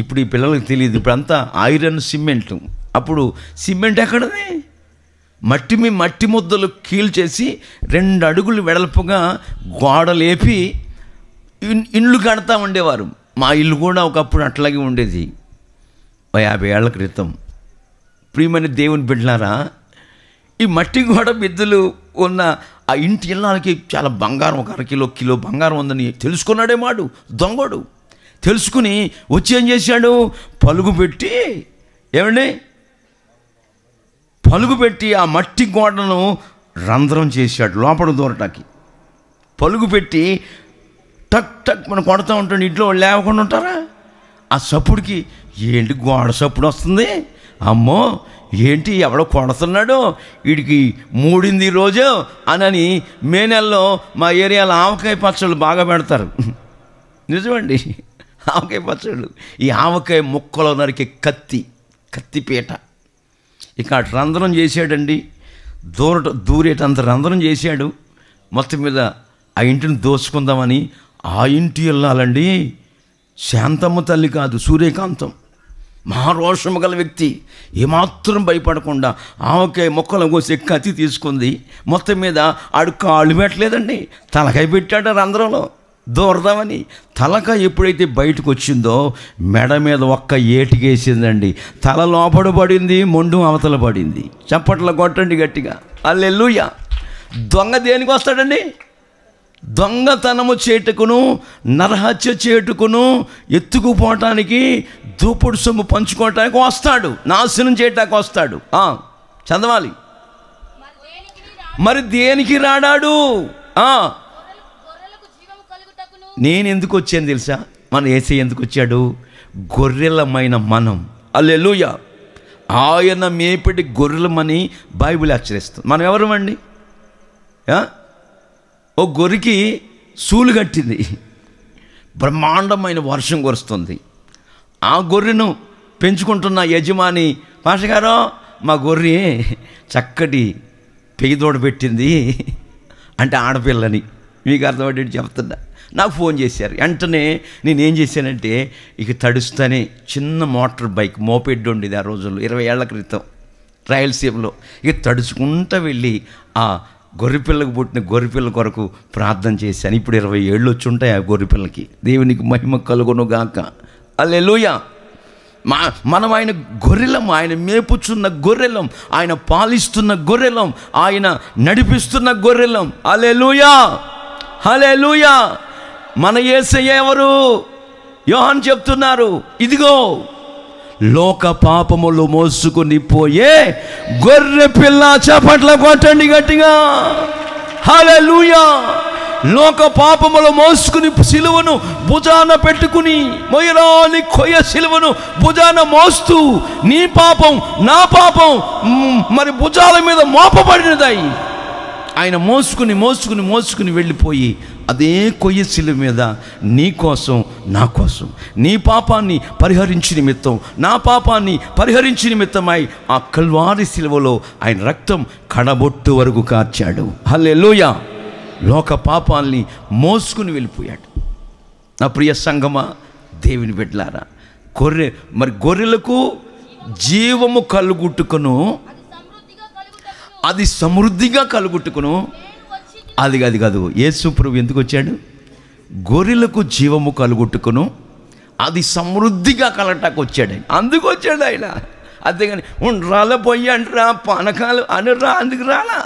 Speaker 1: ఇప్పుడు ఈ పిల్లలకు తెలియదు, ఇప్పుడంతా ఐరన్ సిమెంట్. అప్పుడు సిమెంట్ ఎక్కడది? మట్టి ముద్దలు కీల్చేసి 2 అడుగులు వెడల్పుగా గోడలేపి ఇండ్లు కడతా ఉండేవారు. మా ఇల్లు కూడా ఒకప్పుడు అట్లాగే ఉండేది 50 ఏళ్ల క్రితం. ప్రియమైన దేవుని బిడ్డలారా, ఈ మట్టి గోడ మిద్దులు ఉన్న ఆ ఇంటి ఇళ్ళకి చాలా బంగారం, ఒక కిలో బంగారం ఉందని తెలుసుకున్నాడే మాడు దొంగడు. తెలుసుకుని వచ్చి ఏం చేశాడు, పలుగు పెట్టి ఆ మట్టి గోడను రంధ్రం చేశాడు లోపల దూరటానికి. పలుగు పెట్టి టక్ టక్ మనం కొడతా ఉంటాడు, ఇంట్లో లేవకుండా ఉంటారా? ఆ సప్పుడికి ఏంటి గోడ సప్పుడు వస్తుంది, అమ్మో ఏంటి ఎవడో కొడుతున్నాడు, వీడికి మూడింది రోజు అని మే నెలలో మా ఏరియాలో ఆవకాయ పచ్చళ్ళు బాగా పెడతారు. నిజమండి, ఆవకాయ పచ్చళ్ళు. ఈ ఆవకాయ ముక్కలో నరికే కత్తిపీట ఇక రంధ్రం చేశాడండి, దూరేటంత రంధ్రం చేశాడు. మొత్తం మీద ఆ ఇంటిని దోచుకుందామని. ఆ ఇంటి వెళ్ళాలండి, శాంతమ్మ తల్లి కాదు, సూర్యకాంతం, మహారోషము గల వ్యక్తి, ఏమాత్రం భయపడకుండా ఆవకాయ మొక్కలు కోసి కత్తి తీసుకుంది. మొత్తం మీద ఆడు కాళ్ళు పెట్టలేదండి, తలకాయ పెట్టాడు రంధ్రంలో దూరదామని. తలకాయ ఎప్పుడైతే బయటకు వచ్చిందో మెడ మీద ఒక్క ఏటికేసిందండి. తల లోపల పడింది, మొండు అవతల పడింది. చప్పట్ల కొట్టండి గట్టిగా, హల్లెలూయా. దొంగ దేనికి వస్తాడండి? దొంగతనము చేటుకును, నరహత్య చేటుకును, ఎత్తుకుపోవటానికి, దూపుడు సొమ్ము పంచుకోవటానికి వస్తాడు, నాశనం చేయటానికి వస్తాడు. చదవాలి. మరి దేనికి రాడాడు? నేను ఎందుకు వచ్చాను తెలుసా? మన యేసయ్య ఎందుకు వచ్చాడు? గొర్రెలమైన మనం, హల్లెలూయా, ఆయన మేపటి గొర్రెలమని బైబిల్ హెచ్చరిస్తుంది. మనం ఎవరమండి? ఓ గొర్రెకి సూలు కట్టింది, బ్రహ్మాండమైన వర్షం కురుస్తుంది. ఆ గొర్రెను పెంచుకుంటున్న యజమాని, పాషగారు మా గొర్రె చక్కటి పెయ్యదోడ పెట్టింది అంటే ఆడపిల్లని, మీకు అర్థమయ్యేటి చెప్తున్నా. నాకు ఫోన్ చేశారు. వెంటనే నేనేం చేశానంటే, ఇక తడుస్తానే చిన్న మోటార్ బైక్ మోపెడ్ ఉండేది ఆ రోజుల్లో, 20 ఏళ్ల క్రితం రాయలసీమలో. ఇక తడుచుకుంటూ వెళ్ళి ఆ గొర్రెపిల్లకు పుట్టిన గొర్రెపిల్ల కొరకు ప్రార్థన చేశాను. ఇప్పుడు 20 ఏళ్ళు వచ్చి ఉంటాయి ఆ గొర్రెపిల్లకి. దేవునికి మహిమ కలుగును గాక, హల్లెలూయా. మనం ఆయన గొర్రెలం, ఆయన మేపుచున్న గొర్రెలం, ఆయన పాలిస్తున్న గొర్రెలం, ఆయన నడిపిస్తున్న గొర్రెలం, హల్లెలూయా, హల్లెలూయా. మన యేసయ్య ఎవరు? యోహాను చెప్తున్నారు, ఇదిగో లోక పాపములు మోసుకుని పోయే గొర్రె పిల్ల. చప్పట్ల కొట్టండి గట్టిగా, హల్లెలూయా. లోక పాపములు మోసుకుని సిలువను భుజాన పెట్టుకుని, మొయ్యరాని కొయ్య సిలువను భుజాన మోస్తూ, నీ పాపం నా పాపం మరి భుజాల మీద మోపబడినదాయి. ఆయన మోసుకుని వెళ్ళిపోయి అదే కొయ్య శిలువ మీద నీ కోసం నా కోసం, నీ పాపాన్ని పరిహరించి నిమిత్తం, నా పాపాన్ని పరిహరించి నిమిత్తమై ఆ కల్వారి శిలువలో ఆయన రక్తం కడబొట్టు వరకు కార్చాడు, హల్లెలూయా. లోక పాపాల్ని మోసుకుని వెళ్ళిపోయాడు. నా ప్రియ సంగమా, దేవుని బిడ్డలారా, గొర్రెలకు జీవము కలుగుట్టుకును, అది సమృద్ధిగా కలుగుట్టుకును. అది కాదు, యేసు ప్రభు ఎందుకు వచ్చాడు? గొర్రెలకు జీవము కలుగుట్టుకును, అది సమృద్ధిగా కలగటానికి వచ్చాడు ఆయన. అందుకు వచ్చాడు ఆయన. అంతేగాని రాలా పోయి అంటరా పానకాలు అని అందుకు రాలా.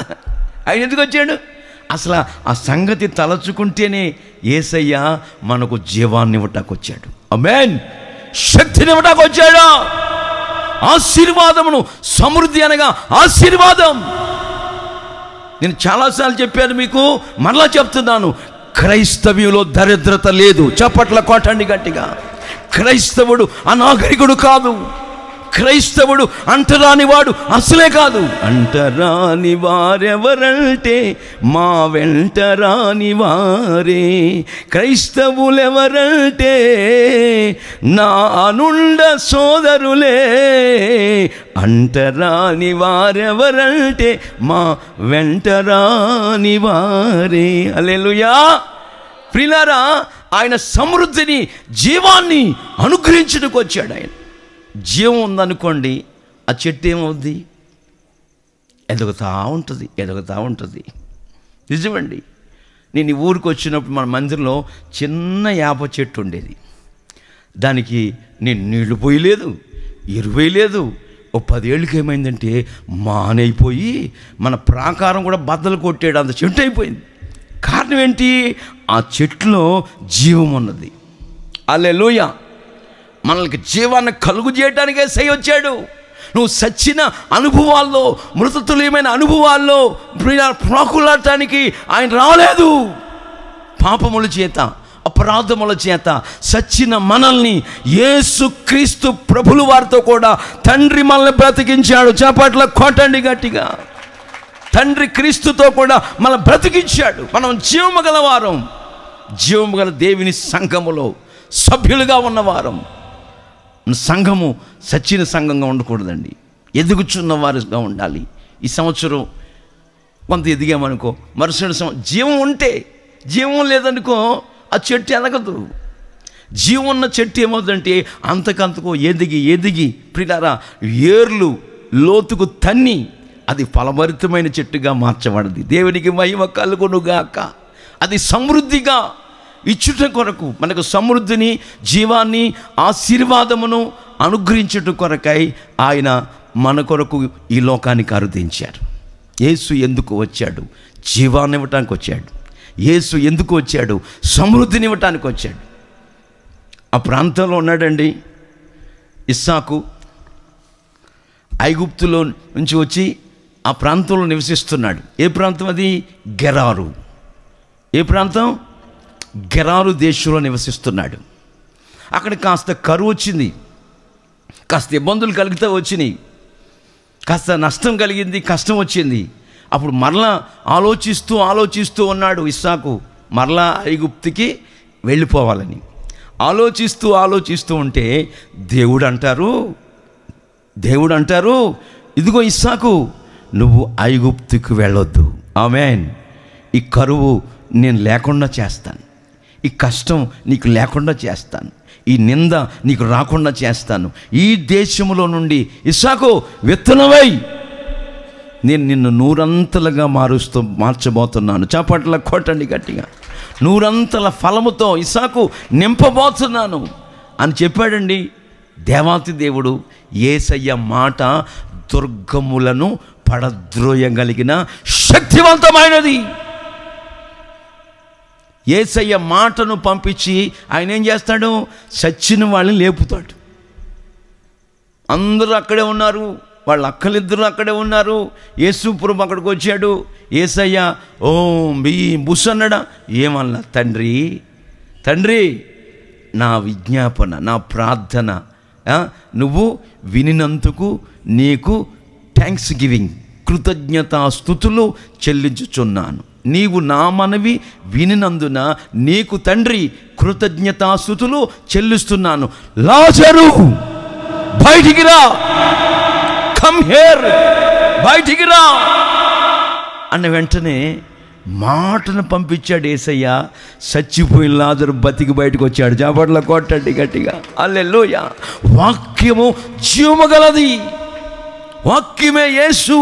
Speaker 1: ఆయన ఎందుకు వచ్చాడు? అసలు ఆ సంగతి తలచుకుంటేనే యేసయ్య మనకు జీవాన్ని ఇవ్వటానికి వచ్చాడు, ఆమేన్. శక్తిని ఇవ్వటానికి వచ్చాడు, ఆశీర్వాదమును. సమృద్ధి అనగా ఆశీర్వాదం. నేను చాలాసార్లు చెప్పాను మీకు, మరలా చెప్తున్నాను, క్రైస్తవ్యంలో దరిద్రత లేదు. చప్పట్ల కొట్టండి గట్టిగా. క్రైస్తవుడు అనాగరికుడు కాదు, క్రైస్తవుడు అంటరాని వాడు అసలే కాదు. అంటరాని వారెవరంటే మా వెంటరాని వారే, క్రైస్తవులెవరంటే నా అనుండ సోదరులే. అంటరాని వారెవరంటే మా వెంటరాని వారే, హల్లెలూయా. ప్రియులారా, ఆయన సమృద్ధిని, జీవాన్ని అనుగ్రహించుటకు వచ్చాడు. ఆయన జీవం ఉందనుకోండి, ఆ చెట్టు ఏమవుద్ది? ఎదుగుతూ ఉంటుంది. నిజమండి. నేను ఈ ఊరికి వచ్చినప్పుడు మన మందిరంలో చిన్న యాప చెట్టు ఉండేది. దానికి నేను నీళ్లు పోయలేదు, ఎరువేయలేదు, ఓ 10 ఏళ్ళకి ఏమైందంటే మానైపోయి మన ప్రాకారం కూడా బద్దలు కొట్టాడు, అంత చెట్టు అయిపోయింది. కారణం ఏంటి? ఆ చెట్టులో జీవం ఉన్నది. హల్లెలూయా. మనకి జీవాన్ని కలుగు చేయడానికే యేసయ్య వచ్చాడు. నువ్వు సచ్చిన అనుభవాల్లో, మృతతుల్యమైన అనుభవాల్లో ప్రాకులాడటానికి ఆయన రాలేదు. పాపముల చేత, అపరాధముల చేత సచ్చిన మనల్ని యేసుక్రీస్తు ప్రభుల వారితో కూడా తండ్రి మనల్ని బ్రతికించాడు. చప్పట్ల కొట్టండి గట్టిగా. తండ్రి క్రీస్తుతో కూడా మనల్ని బ్రతికించాడు. మనం జీవము గలవారం, జీవము గల దేవుని సంఘములో సభ్యులుగా ఉన్నవారం. సంఘము సచ్చిన సంఘంగా ఉండకూడదండి, ఎదుగుచున్న వారుగా ఉండాలి. ఈ సంవత్సరం కొంత ఎదిగామనుకో, మరుసటి జీవం ఉంటే, జీవం లేదనుకో ఆ చెట్టు ఎదగదు. జీవం ఉన్న చెట్టు ఏమవుతుందంటే అంతకంతకు ఎదిగి ఎదిగి ప్రియులారా ఏర్లు లోతుకు తన్ని అది ఫలభరితమైన చెట్టుగా మార్చబడింది. దేవునికి మహిమ కలుగునుగాక. అది సమృద్ధిగా ఇచ్చుట కొరకు, మనకు సమృద్ధిని, జీవాన్ని, ఆశీర్వాదమును అనుగ్రహించుట కొరకై ఆయన మన కొరకు ఈ లోకానికి అరుదించారు. యేసు ఎందుకు వచ్చాడు? జీవాన్ని ఇవ్వటానికి వచ్చాడు. యేసు ఎందుకు వచ్చాడు? సమృద్ధిని ఇవ్వటానికి వచ్చాడు. ఆ ప్రాంతంలో ఉన్నాడండి ఇస్సాకు. ఐగుప్తులో నుంచి వచ్చి ఆ ప్రాంతంలో నివసిస్తున్నాడు. ఏ ప్రాంతం అది? గెరారు. ఏ ప్రాంతం? గెరారు దేశంలో నివసిస్తున్నాడు. అక్కడ కాస్త కరువు వచ్చింది, కాస్త ఇబ్బందులు కలిగితే వచ్చినాయి, కాస్త నష్టం కలిగింది, కష్టం వచ్చింది. అప్పుడు మరలా ఆలోచిస్తూ ఉన్నాడు ఇస్సాకు, మరలా ఐగుప్తుకి వెళ్ళిపోవాలని. ఆలోచిస్తూ ఉంటే దేవుడు అంటారు, ఇదిగో ఇస్సాకు, నువ్వు ఐగుప్తుకు వెళ్ళొద్దు. ఆమేన్. ఈ కరువు నేను లేకుండా చేస్తాను, ఈ కష్టం నీకు లేకుండా చేస్తాను, ఈ నింద నీకు రాకుండా చేస్తాను. ఈ దేశంలో నుండి ఇస్సాకు విత్తనమై నేను నిన్ను నూరంతలుగా మార్చబోతున్నాను. చప్పట్ల కొట్టండి గట్టిగా. నూరంతల ఫలముతో ఇస్సాకు నింపబోతున్నాను అని చెప్పాడండి. దేవాతి దేవుడు యేసయ్య మాట దుర్గములను పడద్రోయగలిగిన శక్తివంతమైనది. యేసయ్య మాటను పంపించి ఆయన ఏం చేస్తాడు? చచ్చిన వాళ్ళని లేపుతాడు. అందరూ అక్కడే ఉన్నారు, వాళ్ళ అక్కలిద్దరూ అక్కడే ఉన్నారు. యేసుపురం అక్కడికి వచ్చాడు. యేసయ్య ఓం భీం బుస్ అన్నాడా? ఏమన్నా? తండ్రి నా విజ్ఞాపన, నా ప్రార్థన నువ్వు వినినందుకు నీకు థ్యాంక్స్ గివింగ్, కృతజ్ఞతాస్తుతులు చెల్లించుచున్నాను. నీవు నా మనవి వినినందున నీకు తండ్రి కృతజ్ఞతాస్తుతులు చెల్లిస్తున్నాను. లాజరు బయటికి రా, కమ్ హియర్, బయటికి రా అన్న వెంటనే మాటను పంపించాడు యేసయ్య. చచ్చిపోయిన లాజరు బతికి బయటకు వచ్చాడు. జాబర్ల కొట్టండి గట్టిగా. హల్లెలూయా. వాక్యము జీవము గలది. వాక్యమే యేసు.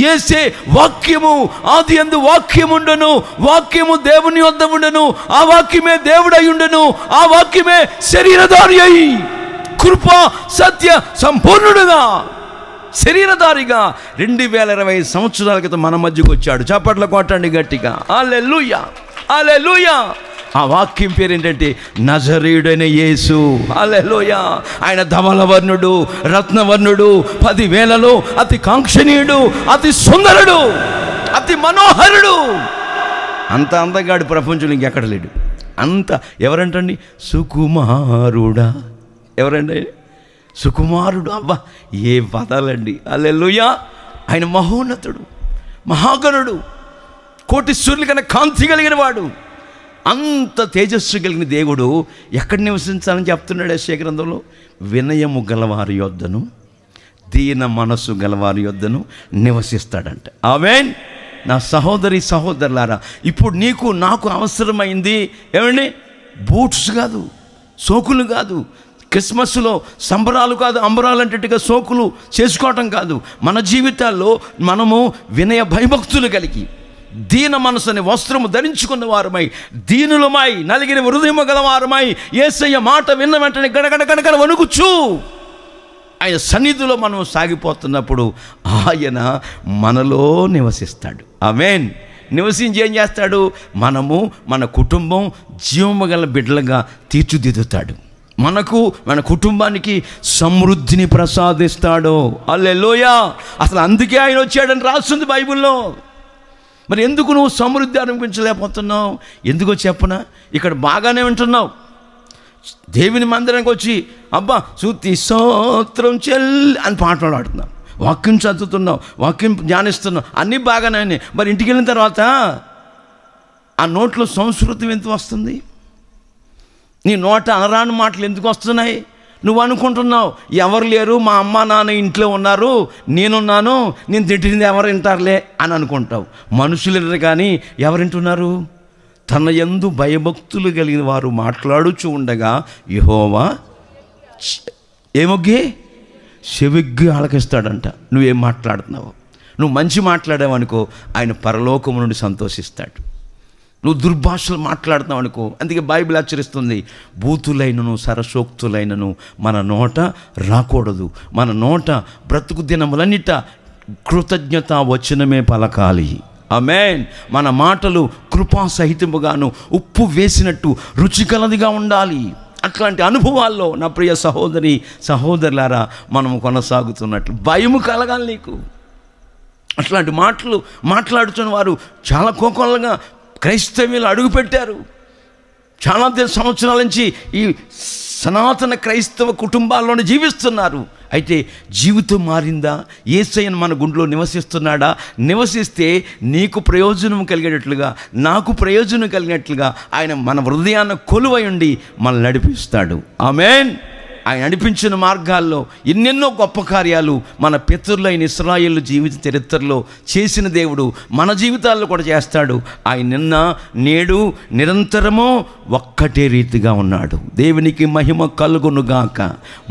Speaker 1: యేసే వాక్యము. ఆది యందు వాక్యముండును, వాక్యము దేవుని వద్ద ఉండెను, ఆ వాక్యమే దేవుడై ఉండెను, ఆ వాక్యమే శరీరధారి అయి కృప సత్య సంపూర్ణుడుగా శరీరధారిగా 2020 సంవత్సరాల క్రితం మన మధ్యకు వచ్చాడు. చప్పట్ల కొట్టండి గట్టిగా. హల్లెలూయా, హల్లెలూయా. ఆ వాక్యం పేరు ఏంటంటే నజరేయుడైన యేసు. హల్లెలూయా. ఆయన ధవలవర్ణుడు, రత్నవర్ణుడు, 10,000లో అతి కాంక్షణీయుడు, అతి సుందరుడు, అతి మనోహరుడు. అంత అందగాడు ప్రపంచంలో ఇంకెక్కడ లేడు. అంత ఎవరంటండి? సుకుమారుడా. ఎవరండి? సుకుమారుడు. అబ్బా ఏ పదాలండి. హల్లెలూయా. ఆయన మహోన్నతుడు, మహాగణుడు, కోటి సూర్యుల కన్నా కాంతి కలిగిన వాడు. అంత తేజస్సు కలిగిన దేవుడు ఎక్కడ నివసించాలని చెప్తున్నాడు యెషయా గ్రంథంలో? వినయము గలవారి యొద్దను, దీన మనసు గలవారి యొద్దను నివసిస్తాడంట. ఆమేన్. నా సహోదరి సహోదరులారా, ఇప్పుడు నీకు నాకు అవసరమైంది ఏమండి? బూట్స్ కాదు, సోకులు కాదు, క్రిస్మస్లో సంబరాలు కాదు, అంబరాలంటట్టుగా సోకులు చేసుకోవటం కాదు. మన జీవితాల్లో మనము వినయ భయభక్తులు కలిగి దీన మనసుని వస్త్రము ధరించుకున్న వారమై, దీనులమై, నలిగిన హృదయము గల వారమై, యేసయ్య మాట విన్న వెంటనే గడగడ గడగడ వణుకుచు ఆయన సన్నిధిలో మనం సాగిపోతున్నప్పుడు ఆయన మనలో నివసిస్తాడు. ఆమేన్. నివసించి ఏం చేస్తాడు? మనము మన కుటుంబం జీవము గల బిడ్డలుగా తీర్చిదిద్దుతాడు. మనకు మన కుటుంబానికి సమృద్ధిని ప్రసాదిస్తాడు. హల్లెలూయా. అసలు అందుకే ఆయన వచ్చాడని రాస్తుంది బైబిల్లో. మరి ఎందుకు నువ్వు సమృద్ధి అనిపించలేకపోతున్నావు? ఎందుకో చెప్పనా? ఇక్కడ బాగానే వింటున్నావు, దేవుని మందిరానికి వచ్చి అబ్బా స్తుతి స్తోత్రం చెల్లి అని పాటలు ఆడుతున్నావు, వాక్యం చదువుతున్నావు, వాక్యం ధ్యానిస్తున్నావు, అన్నీ బాగానే ఉన్నాయి. మరి ఇంటికి వెళ్ళిన తర్వాత ఆ నోట్లో సంస్కృతం ఎందుకు వస్తుంది? నీ నోట అనరాని మాటలు ఎందుకు వస్తున్నాయి? నువ్వు అనుకుంటున్నావు ఎవరు లేరు, మా అమ్మ నాన్న ఇంట్లో ఉన్నారు, నేనున్నాను, నేను తిట్టింది ఎవరు వింటారులే అని అనుకుంటావు. మనుషులు కానీ ఎవరు వింటున్నారు? తన యందు భయభక్తులు కలిగిన వారు మాట్లాడుచూ ఉండగా యెహోవా ఏమొగ్గి చెవిగ్గి ఆలకిస్తాడంట. నువ్వేం మాట్లాడుతున్నావు? నువ్వు మంచి మాట్లాడావనుకో ఆయన పరలోకము నుండి సంతోషిస్తాడు. నువ్వు దుర్భాషలు మాట్లాడుతున్నావు అనుకో, అందుకే బైబిల్ హెచ్చరిస్తుంది, బూతులైనను సరసోక్తులైనను మన నోట రాకూడదు. మన నోట బ్రతుకు దినములన్నిట కృతజ్ఞత వచనమే పలకాలి. ఆమేన్. మన మాటలు కృపాసహితముగాను ఉప్పు వేసినట్టు రుచికలదిగా ఉండాలి. అట్లాంటి అనుభవాల్లో నా ప్రియ సహోదరి సహోదరులారా మనం కొనసాగుతున్నట్లు భయము కలగాలి నీకు. అట్లాంటి మాటలు మాట్లాడుతున్న వారు చాలా కోకొల్లగా క్రైస్తవ్యులు అడుగుపెట్టారు. చాలా సంవత్సరాల నుంచి ఈ సనాతన క్రైస్తవ కుటుంబాల్లోనే జీవిస్తున్నారు. అయితే జీవితం మారిందా? యేసయ్యను మన గుండెలో నివసిస్తున్నాడా? నివసిస్తే నీకు ప్రయోజనం కలిగేటట్లుగా, నాకు ప్రయోజనం కలిగినట్లుగా ఆయన మన హృదయాన్ని కొలువై ఉండి మనల్ని నడిపిస్తాడు. ఆమేన్. ఆయన నడిపించిన మార్గాల్లో ఎన్నెన్నో గొప్ప కార్యాలు మన పితరులైన ఇశ్రాయేలు జీవిత చరిత్రలో చేసిన దేవుడు మన జీవితాల్లో కూడా చేస్తాడు. ఆయన నిన్న నేడు నిరంతరము ఒక్కటే రీతిగా ఉన్నాడు. దేవునికి మహిమ కలుగునుగాక.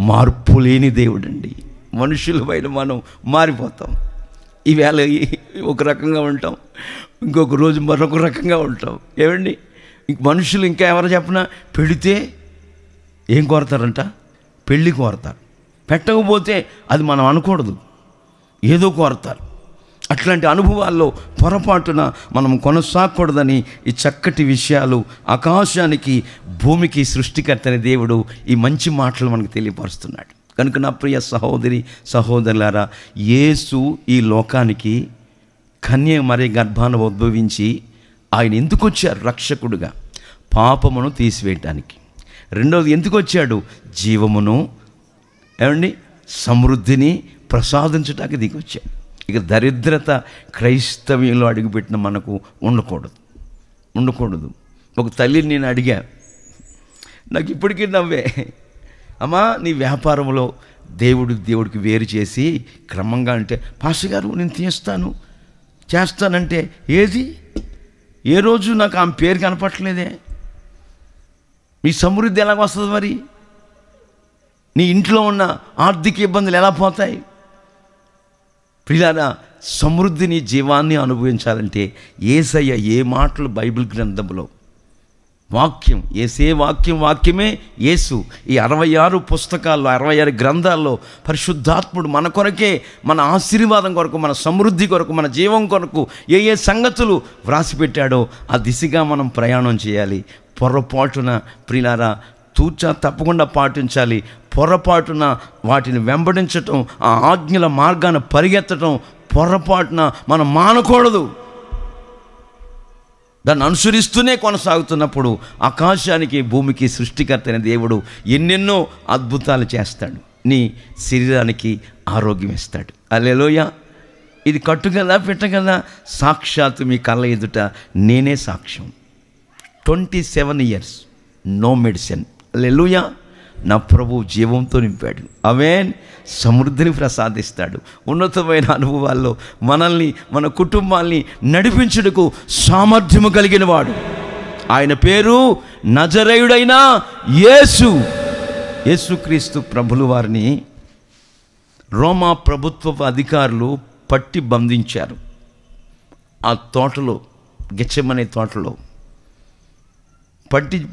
Speaker 1: మార్పు లేని దేవుడండి. మనుషులమైన మనం మారిపోతాం. ఈవేళ ఒక రకంగా ఉంటాం, ఇంకొక రోజు మరొక రకంగా ఉంటాం. ఏమండి, మనుషులు ఇంకా ఎవరు చెప్పినా పెడితే ఏం కోరతారంట? పెళ్ళి కోరతారు. పెట్టకపోతే అది మనం అనకూడదు, ఏదో కోరతారు. అట్లాంటి అనుభవాల్లో పొరపాటున మనం కొనసాగకూడదని ఈ చక్కటి విషయాలు ఆకాశానికి భూమికి సృష్టికర్తని దేవుడు ఈ మంచి మాటలు మనకు తెలియపరుస్తున్నాడు. కనుక నా ప్రియ సహోదరి సహోదరులారా, యేసు ఈ లోకానికి కన్య మరి గర్భాన ఉద్భవించి ఆయన ఎందుకు వచ్చారు? రక్షకుడుగా, పాపమును తీసివేయటానికి. రెండవది ఎందుకు వచ్చాడు? జీవమును ఏమండి సమృద్ధిని ప్రసాదించడానికి దిగి వచ్చాడు. ఇక దరిద్రత క్రైస్తవ్యంలో అడుగుపెట్టిన మనకు ఉండకూడదు. ఒక తల్లిని నేను అడిగా, నాకు ఇప్పటికీ నవ్వే, అమ్మా నీ వ్యాపారంలో దేవుడికి వేరు చేసి క్రమంగా అంటే, పాస్టర్ గారు నేను చేస్తానంటే ఏది? ఏ రోజు నాకు ఆమె పేరు కనపట్లేదే. నీ సమృద్ధి ఎలాగ వస్తుంది? మరి నీ ఇంట్లో ఉన్న ఆర్థిక ఇబ్బందులు ఎలా పోతాయి? ప్రియులారా, సమృద్ధిని జీవాన్ని అనుభవించాలంటే యేసయ్య ఏ మాటలు బైబిల్ గ్రంథంలో వాక్యం, యేసే వాక్యమే యేసు. ఈ 66 పుస్తకాల్లో 66 గ్రంథాల్లో పరిశుద్ధాత్ముడు మన కొరకే, మన ఆశీర్వాదం కొరకు, మన సమృద్ధి కొరకు, మన జీవం కొరకు ఏ సంగతులు వ్రాసిపెట్టాడో ఆ దిశగా మనం ప్రయాణం చేయాలి. పొరపాటున ప్రియులారా తప్పకుండా పాటించాలి. పొరపాటున వాటిని వెంబడించటం, ఆ ఆజ్ఞల మార్గాన్ని పరిగెత్తటం పొరపాటున మనం మానకూడదు. దాన్ని అనుసరిస్తూనే కొనసాగుతున్నప్పుడు ఆకాశానికి భూమికి సృష్టికర్త అయిన దేవుడు ఎన్నెన్నో అద్భుతాలు చేస్తాడు. నీ శరీరానికి ఆరోగ్యం ఇస్తాడు. హల్లెలూయా. ఇది కట్టుగదా పెట్టగదా? సాక్షాత్తు మీ కళ్ళ ఎదుట నేనే సాక్ష్యం. 27 years నో మెడిసిన్. హల్లెలూయా. నా ప్రభు జీవంతో నింపాడు. ఆమేన్. సమృద్ధిని ప్రసాదిస్తాడు. ఉన్నతమైన అనుభవాల్లో మనల్ని, మన కుటుంబాల్ని నడిపించుటకు సామర్థ్యము కలిగిన వాడు. ఆయన పేరు నజరేయుడైన యేసు. యేసుక్రీస్తు ప్రభులు వారిని రోమా ప్రభుత్వ అధికారులు పట్టి బంధించారు. ఆ తోటలో, గెత్సేమనే తోటలో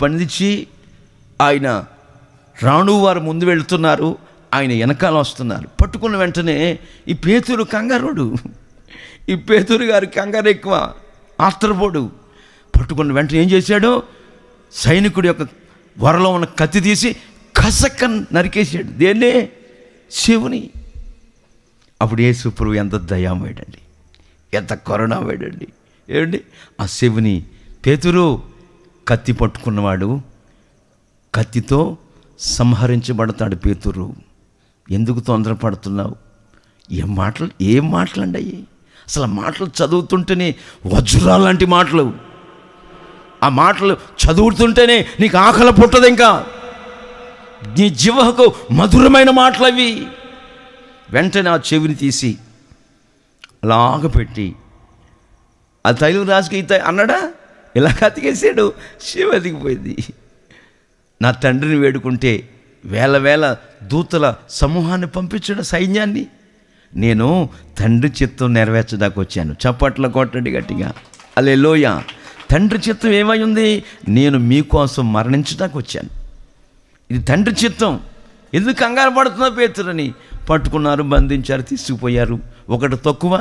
Speaker 1: బంధించి ఆయన రాణు వారు ముందు వెళుతున్నారు. ఆయన వెనకాల వస్తున్నారు. పట్టుకున్న వెంటనే ఈ పేతురు కంగారుడు, ఈ పేతురు గారి కంగారు ఎక్కువ, ఆత్రపోడు. పట్టుకున్న వెంటనే ఏం చేశాడు? సైనికుడి యొక్క వరలో ఉన్న కత్తి తీసి కసక్క నరికేసాడు. దేన్నే? శివుని. అప్పుడు యేసు ప్రభువు ఎంత దయామయుడండి, ఎంత కరుణామయుడండి. ఏమండి, ఆ శివుని పేతురు కత్తి పట్టుకున్నవాడు కత్తితో సంహరించబడతాడు. పేతురు, ఎందుకు తొందరపడుతున్నావు? ఏం మాటలండి అయ్యి? అసలు ఆ మాటలు చదువుతుంటేనే వజ్రాలు లాంటి మాటలు. ఆ మాటలు చదువుతుంటేనే నీకు ఆకలి పుట్టదు, ఇంకా నీ జీవకు మధురమైన మాటలు అవి. వెంటనే ఆ చెవిని తీసి అలాగ పెట్టి ఆ తైలు రాసుకి అన్నాడా, ఇలా కతికేసాడు. శివ ఎదిగిపోయింది. నా తండ్రిని వేడుకుంటే వేల వేల దూతల సమూహాన్ని పంపించాడు, సైన్యాన్ని. నేను తండ్రి చిత్తం నెరవేర్చడానికి వచ్చాను. చప్పట్ల కొట్టండి గట్టిగా. హల్లెలూయా. తండ్రి చిత్తం ఏమై ఉంది? నేను మీకోసం మరణించడానికి వచ్చాను. ఇది తండ్రి చిత్తం. ఎందుకు కంగారు పడుతున్నా పేతురని? పట్టుకున్నారు, బంధించారు, తీసుకుపోయారు. ఒకటి తక్కువ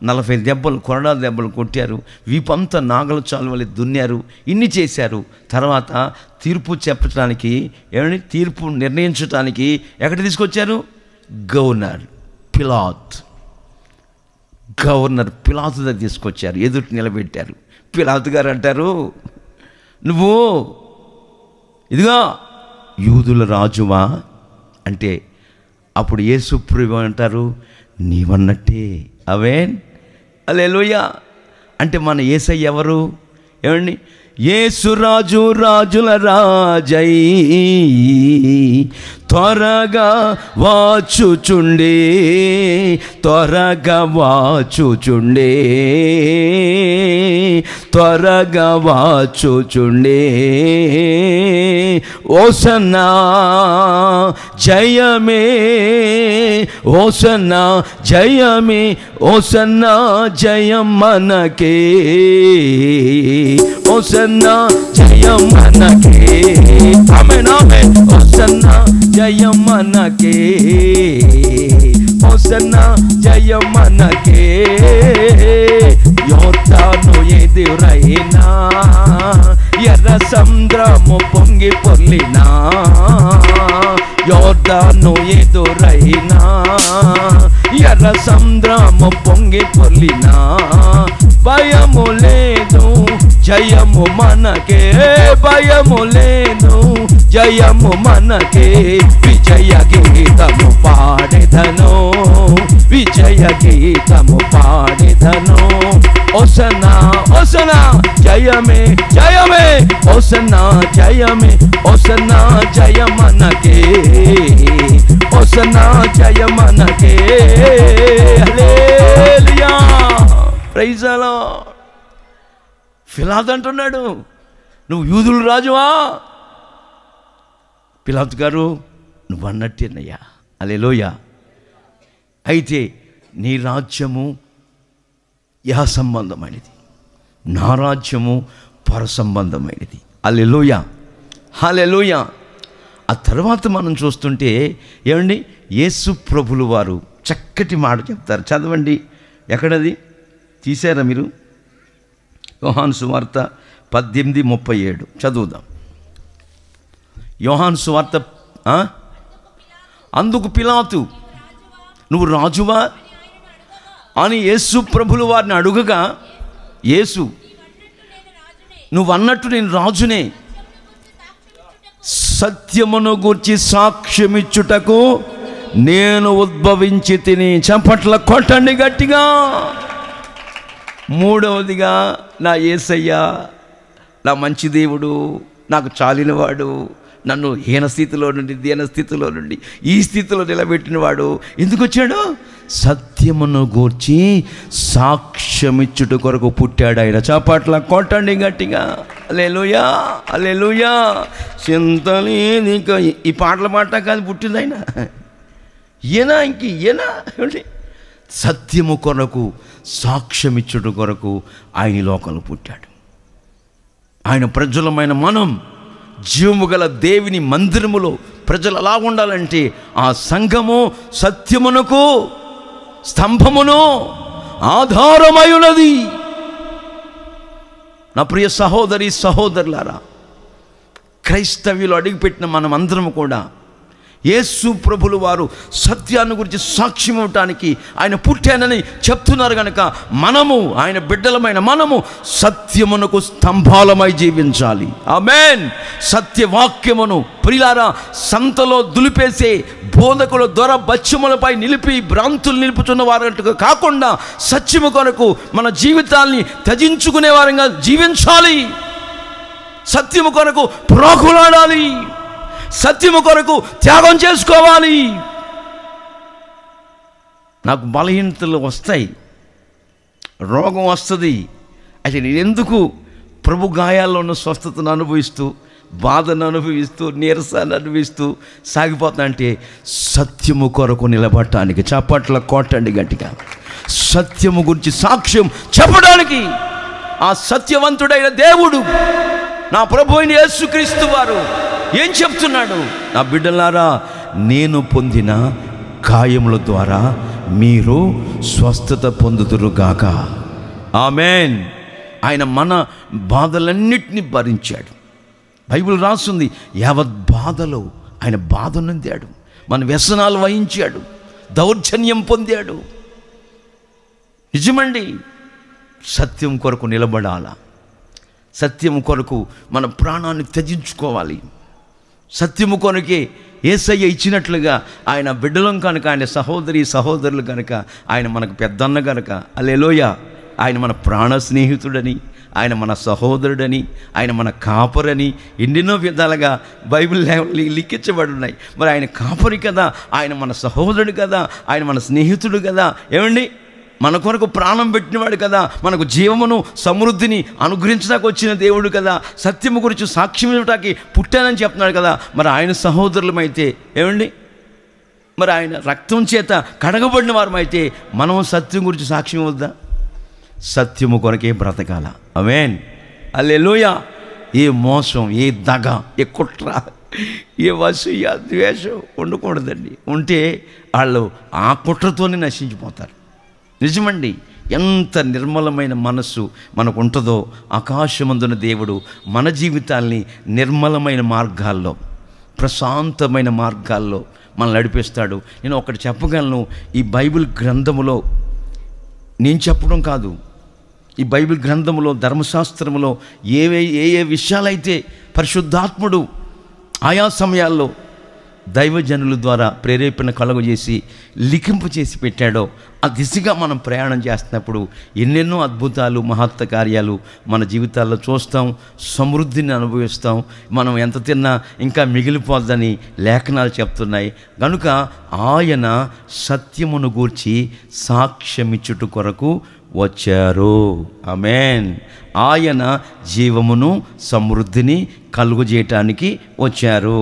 Speaker 1: 40 దెబ్బలు, కొరడా దెబ్బలు కొట్టారు. వీపంతా నాగల చాలువలి దున్నారు. ఇన్ని చేశారు. తర్వాత తీర్పు చెప్పడానికి, ఏమని తీర్పు నిర్ణయించడానికి ఎక్కడ తీసుకొచ్చారు? గవర్నర్ పిలాతు దగ్గర తీసుకొచ్చారు. ఎదుటి నిలబెట్టారు. పిలాతు గారు అంటారు, నువ్వు ఇదిగో యూదుల రాజువా అంటే, అప్పుడు యేసు ప్రభువు అంటారు, నీవన్నట్టే. ఆమేన్. హల్లెలూయా. అంటే మన యేసయ్య ఎవరు? ఏమండి, యేసు రాజు రాజుల రాజై త్వరగా వాచుచుండే, త్వరగా వాచుచుండే, త్వరగా వాచుచుండే. ఓసన్నా జయమే, ఓసన్నా జయమే, ఓసన్నా జయం మనకే, ఓసన్నా జయం మనకే. ఆమేన్ ఆమేన్. ఓసన్నా జయం మనకే, ఓసన్నా జయం మనకే. యోర్దాను ఎదురైనా, ఎర్ర సముద్రము పొంగి పొర్లినా, యోర్దాను ఎదురైనా, ఎర్ర సముద్రము పొంగి పొర్లినా, భయము లేదు జయము మనకే, భయము లేదు జయము మనకే. విజయ గీతము పాడెదను, విజయ గీతము పాడెదను. ఓసన్నా ఓసన్నా జయమే జయమే, ఓసన్నా జయమే, ఓసన్నా జయ మనకే, ఓసన్నా జయ మనకే. హల్లెలూయా. Praise the Lord. పిలాతు అంటున్నాడు, నువ్వు యూదుల రాజువా? పిలాతు గారు, నువ్వు అన్నట్టేనయ్యా. హల్లెలూయా. అయితే నీ రాజ్యము యా సంబంధమైనది, నా రాజ్యము పర సంబంధమైనది. హల్లెలూయా హల్లెలూయా. ఆ తర్వాత మనం చూస్తుంటే ఏమండి, యేసు ప్రభులు వారు చక్కటి మాట చెప్తారు. చదవండి, ఎక్కడది తీశారా మీరు? యోహాను సువార్త 18:37 చదువుదాం. యోహాను సువార్త. అందుకు పిలాతు, నువ్వు రాజువా అని యేసు ప్రభులు వారిని అడుగగా, యేసు, నువ్వు అన్నట్టు నేను రాజునే, సత్యమును గూర్చి సాక్ష్యమిచ్చుటకు నేను ఉద్భవించి తిని. చప్పట్ల కొట్టండి గట్టిగా. మూడవదిగా, నా యేసయ్య నా మంచి దేవుడు, నాకు చాలినవాడు, నన్ను హీనస్థితిలో నుండి దీనస్థితిలో నుండి ఈ స్థితిలో నిలబెట్టినవాడు. ఎందుకు వచ్చాడు? సత్యమును గూర్చి సాక్ష్యమిచ్చుట కొరకు పుట్టాడు ఆయన. చప్పట్ల కొట్టండి గట్టిగా. హల్లెలూయా హల్లెలూయా. చింతలేని ఈ పాటల మాట కాదు పుట్టింది ఆయన. ఈయన సత్యము కొరకు సాక్ష్యమిచ్చుట కొరకు ఆయన లోకంలో పుట్టాడు. ఆయన ప్రజలమైన మనం జీవము గల దేవుని మందిరములో ప్రజలు ఎలా ఉండాలంటే ఆ సంఘము సత్యమునకు స్తంభమును ఆధారమై ఉన్నది. నా ప్రియ సహోదరి సహోదరులారా, క్రైస్తవ్యులు అడుగుపెట్టిన మనమందరం కూడా యేసు ప్రభులు వారు సత్యాన్ని గురించి సాక్ష్యం ఇవ్వటానికి ఆయన పుట్టానని చెప్తున్నారు కనుక మనము ఆయన బిడ్డలమైన మనము సత్యమునకు స్తంభాలమై జీవించాలి. ఆమేన్. సత్యవాక్యమును ప్రియులారా సంతలో దులిపేసే బోధకుల దొర బచ్చములపై నిలిపి భ్రాంతులు నిలుపుతున్న వారంటూ కాకుండా సత్యము కొరకు మన జీవితాల్ని త్యజించుకునే వారంగా జీవించాలి. సత్యము కొరకు ప్రాకులాడాలి. సత్యము కొరకు త్యాగం చేసుకోవాలి. నాకు బలహీనతలు వస్తాయి, రోగం వస్తుంది, అయితే నేను ఎందుకు ప్రభు గాయాల్లో ఉన్న స్వస్థతను అనుభవిస్తూ బాధను అనుభవిస్తూ నీరసాన్ని అనుభవిస్తూ సాగిపోతున్నా అంటే సత్యము కొరకు నిలబడటానికి. చప్పట్ల కొట్టండి గట్టిగా. సత్యము గురించి సాక్ష్యం చెప్పడానికి ఆ సత్యవంతుడైన దేవుడు నా ప్రభు అయిన యేసుక్రీస్తు వారు ఏం చెప్తున్నాడు? నా బిడ్డలారా, నేను పొందిన గాయముల ద్వారా మీరు స్వస్థత పొందుదురుగాక. ఆమేన్. ఆయన మన బాధలన్నిటినీ భరించాడు. బైబిల్ రాస్తుంది, యావత్ బాధలో ఆయన బాధ నొందాడు, మన వ్యసనాలు వహించాడు, దౌర్జన్యం పొందాడు. నిజమండి. సత్యం కొరకు నిలబడాలా. సత్యము కొరకు మన ప్రాణాన్ని త్యజించుకోవాలి. సత్యము కొరకే యేసయ్య ఇచ్చినట్లుగా ఆయన బిడ్డలం కనుక, ఆయన సహోదరి సహోదరులు కనుక, ఆయన మనకు పెద్దన్న కనుక, హల్లెలూయా, ఆయన మన ప్రాణ స్నేహితుడని, ఆయన మన సహోదరుడని, ఆయన మన కాపరని ఎన్నెన్నో విధాలుగా బైబిల్ లిఖించబడి ఉన్నాయి. మరి ఆయన కాపరి కదా, ఆయన మన సహోదరుడు కదా, ఆయన మన స్నేహితుడు కదా, ఏమండి, మన కొరకు ప్రాణం పెట్టినవాడు కదా, మనకు జీవమును సమృద్ధిని అనుగ్రహించడానికి వచ్చిన దేవుడు కదా, సత్యము గురించి సాక్ష్యం ఇవ్వటానికి పుట్టానని చెప్తున్నాడు కదా. మరి ఆయన సహోదరులమైతే ఏమండి, మరి ఆయన రక్తం చేత కడగబడిన వారమైతే మనం సత్యం గురించి సాక్ష్యం ఇవ్వద్దా? సత్యము కొరకే బ్రతకాల. ఆమేన్. హల్లెలూయా. ఏ మోసం, ఏ దగ, ఏ కుట్ర, ఏ అసూయ, ద్వేషం ఉండకూడదండి. ఉంటే వాళ్ళు ఆ కుట్రతోనే నశించిపోతారు. నిజమండి. ఎంత నిర్మలమైన మనస్సు మనకు ఉంటుందో ఆకాశమందున దేవుడు మన జీవితాల్ని నిర్మలమైన మార్గాల్లో, ప్రశాంతమైన మార్గాల్లో మనల్ని నడిపిస్తాడు. నేను ఒకటి చెప్పగలను, ఈ బైబిల్ గ్రంథములో, నేను చెప్పడం కాదు, ఈ బైబిల్ గ్రంథములో ధర్మశాస్త్రములో ఏ విషయాలైతే పరిశుద్ధాత్ముడు ఆయా సమయాల్లో దైవజనుల ద్వారా ప్రేరేపణ కలుగజేసి లిఖింపు చేసి పెట్టాడో ఆ దిశగా మనం ప్రయాణం చేస్తున్నప్పుడు ఎన్నెన్నో అద్భుతాలు, మహత్త కార్యాలు మన జీవితాల్లో చూస్తాం, సమృద్ధిని అనుభవిస్తాం. మనం ఎంత తిన్నా ఇంకా మిగిలిపోద్దని లేఖనాలు చెప్తున్నాయి. కనుక ఆయన సత్యమును గూర్చి సాక్ష్యమిచ్చుట కొరకు వచ్చారు. ఆమేన్. ఆయన జీవమును సమృద్ధిని కలుగజేయటానికి వచ్చారు.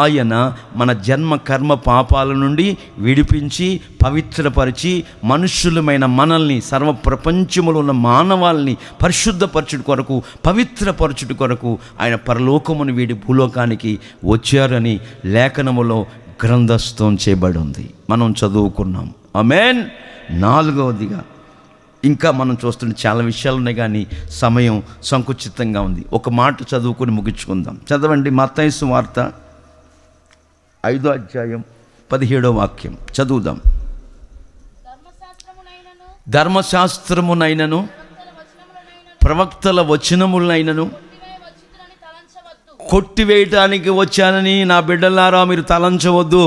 Speaker 1: ఆయన మన జన్మ కర్మ పాపాల నుండి విడిపించి పవిత్రపరిచి మనుష్యులమైన మనల్ని, సర్వ ప్రపంచములో ఉన్న మానవాల్ని పరిశుద్ధపరచుట కొరకు, పవిత్రపరచుట కొరకు ఆయన పరలోకమును వీడి భూలోకానికి వచ్చారని లేఖనములో గ్రంథస్థం చేయబడి ఉంది. మనం చదువుకున్నాం. ఆమేన్. నాలుగవదిగా ఇంకా మనం చూస్తున్న చాలా విషయాలు ఉన్నాయి, కానీ సమయం సంకుచితంగా ఉంది. ఒక మాట చదువుకొని ముగించుకుందాం. చదవండి. మత్తయి సువార్త 5వ అధ్యాయం 17వ వాక్యం చదువుదాం. ధర్మశాస్త్రమునైనను ప్రవక్తల వచనములైనను కొట్టివేయటానికి వచ్చానని నా బిడ్డలారా మీరు తలంచవద్దు.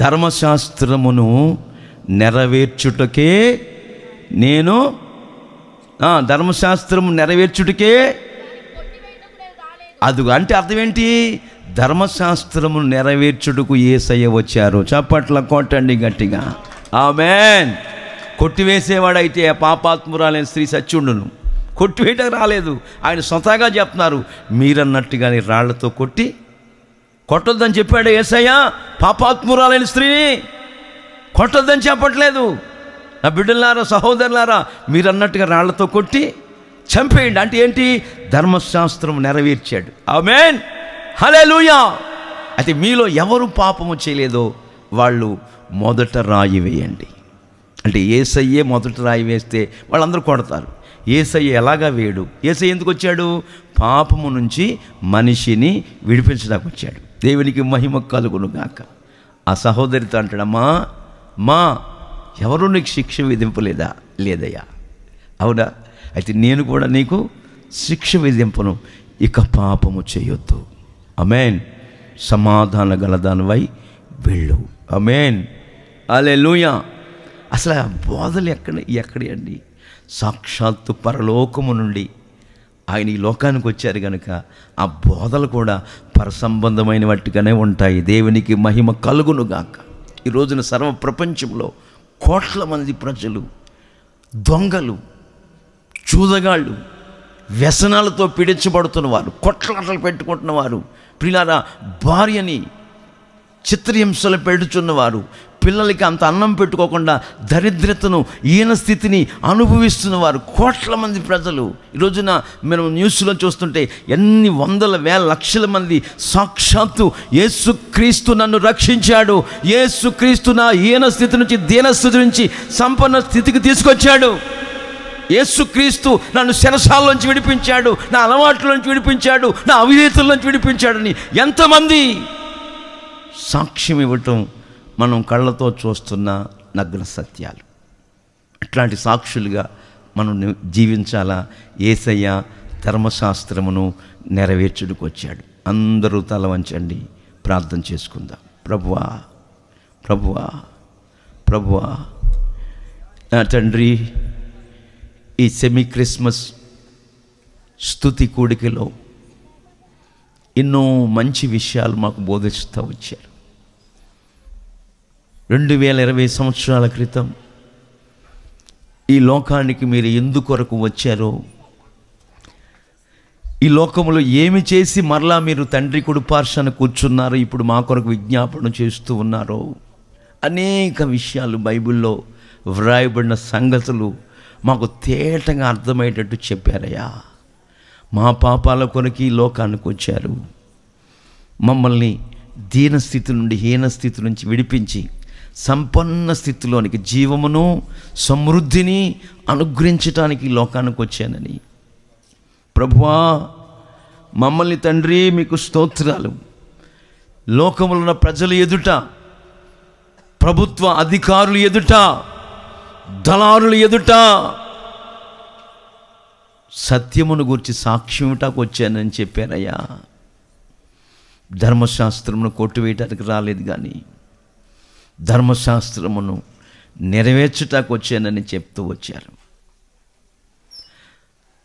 Speaker 1: ధర్మశాస్త్రమును నెరవేర్చుటకే నేను, ధర్మశాస్త్రము నెరవేర్చుటకే, అది అంటే అర్థం ఏంటి? ధర్మశాస్త్రము నెరవేర్చుటకు యేసయ్య వచ్చారు. చప్పట్ల కొట్టండి గట్టిగా. ఆమేన్. కొట్టివేసేవాడైతే పాపాత్మురాలైన స్త్రీ సత్యుండును. కొట్టివేయటం రాలేదు, ఆయన స్వతహాగా చెప్తున్నారు. మీరన్నట్టుగానే రాళ్లతో కొట్టొద్దని చెప్పాడు యేసయ్య. పాపాత్మురాలైన స్త్రీని కొట్టొద్దని చెప్పట్లేదు. నా బిడ్డలారా, సహోదరులారా, మీరన్నట్టుగా రాళ్లతో కొట్టి చంపేయండి అంటే ఏంటి? ధర్మశాస్త్రం నెరవేర్చాడు. ఆమేన్, హల్లెలూయా. అయితే మీలో ఎవరు పాపము చేయలేదో వాళ్ళు మొదట రాయి వేయండి అంటే యేసయ్యే మొదట రాయి వేస్తే వాళ్ళందరూ కొడతారు. యేసయ్య ఎలాగా వేయడు? యేసయ్య ఎందుకు వచ్చాడు? పాపము నుంచి మనిషిని విడిపించడానికి వచ్చాడు. దేవునికి మహిమ కలుగును గాక. ఆ సహోదరితో అంటాడమ్మా, మా ఎవరు నీకు శిక్ష విధింపలేదా? లేదయ్యా. అవునా? అయితే నేను కూడా నీకు శిక్ష విధింపను, ఇక పాపము చేయొద్దు. ఆమేన్. సమాధాన గలదానివై వెళ్ళు. ఆమేన్, హల్లెలూయా. అసలు ఆ బోధలు ఎక్కడి అండి? సాక్షాత్తు పరలోకము నుండి ఆయన ఈ లోకానికి వచ్చారు కనుక ఆ బోధలు కూడా పరసంబంధమైన వాటిగానే ఉంటాయి. దేవునికి మహిమ కలుగును గాక. ఈ రోజున సర్వ ప్రపంచంలో కోట్ల మంది ప్రజలు దొంగలు, చూదగాళ్ళు, వ్యసనాలతో పీడించబడుతున్నవారు, కొట్లాటలు పెట్టుకుంటున్నవారు, ప్రియులారా భార్యని చిత్రహింసలు పెడుతున్నవారు, పిల్లలకి అంత అన్నం పెట్టుకోకుండా దరిద్రతను, ఈన స్థితిని అనుభవిస్తున్నవారు కోట్ల మంది ప్రజలు. ఈ రోజున మనం న్యూస్లో చూస్తుంటే ఎన్ని వందల వేల లక్షల మంది సాక్షాత్తు యేసుక్రీస్తు నన్ను రక్షించాడు, యేసుక్రీస్తు నా ఈన స్థితి నుంచి, దీనస్థితి నుంచి సంపన్న స్థితికి తీసుకొచ్చాడు, యేసుక్రీస్తు నన్ను శరసాల్లోంచి విడిపించాడు, నా అలవాట్ల నుంచి విడిపించాడు, నా అవిధేయతల నుంచి విడిపించాడని ఎంతమంది సాక్ష్యం ఇవ్వటం మనం కళ్ళతో చూస్తున్న నగ్న సత్యాలు. అట్లాంటి సాక్షులుగా మనం జీవించాలా? యేసయ్య ధర్మశాస్త్రమును నెరవేర్చుడికి వచ్చాడు. అందరూ తల వంచండి, ప్రార్థన చేసుకుందాం. ప్రభువా, ప్రభువా, ప్రభువా, నా తండ్రి, ఈ సెమీ క్రిస్మస్ స్తుతి కూడికలో ఎన్నో మంచి విషయాలు మాకు బోధిస్తూ వచ్చారు. 2020 సంవత్సరాల క్రితం ఈ లోకానికి మీరు ఎందుకొరకు వచ్చారో, ఈ లోకములో ఏమి చేసి మరలా మీరు తండ్రి కుడి పార్శ్వాన కూర్చున్నారో, ఇప్పుడు మా కొరకు విజ్ఞాపన చేస్తూ ఉన్నారో, అనేక విషయాలు బైబిల్లో వ్రాయబడిన సంగతులు మాకు తేటగా అర్థమయ్యేటట్టు చెప్పారయ్యా. మా పాపాల కొరకు ఈ లోకానికి వచ్చారు, మమ్మల్ని దీనస్థితి నుండి, హీనస్థితి నుంచి విడిపించి సంపన్న స్థితిలోనికి, జీవమును సమృద్ధిని అనుగ్రహించటానికి ఈ లోకానికి వచ్చానని. ప్రభువా, మమ్మల్ని తండ్రి మీకు స్తోత్రాలు. లోకములో ఉన్న ప్రజల ఎదుట, ప్రభుత్వ అధికారులు ఎదుట, దళారుల ఎదుట సత్యమును గురించి సాక్ష్యం ఇవ్వటానికి వచ్చానని చెప్పారయ్యా. ధర్మశాస్త్రమును కొట్టివేయటానికి రాలేదు, కానీ ధర్మశాస్త్రమును నెరవేర్చటానికి వచ్చానని చెప్తూ వచ్చారు.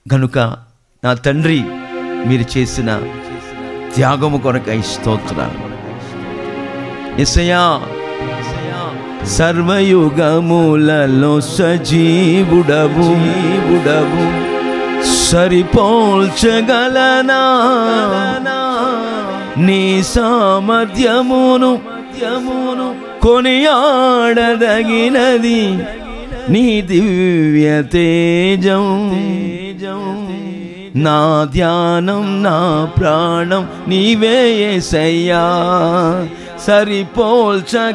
Speaker 1: కనుక నా తండ్రి, మీరు చేసిన త్యాగము కొరకై స్తోత్రాలు. యేసయ్యా, సర్వయుగములలో సజీవుడవు, సరిపోల్చగలనా నీ సామర్థ్యమును, కొనియాడదగినది నీ దివ్య తేజం. నా ధ్యానం, నా ప్రాణం నీవే యేసయ్యా. సరిపోల్చగలనా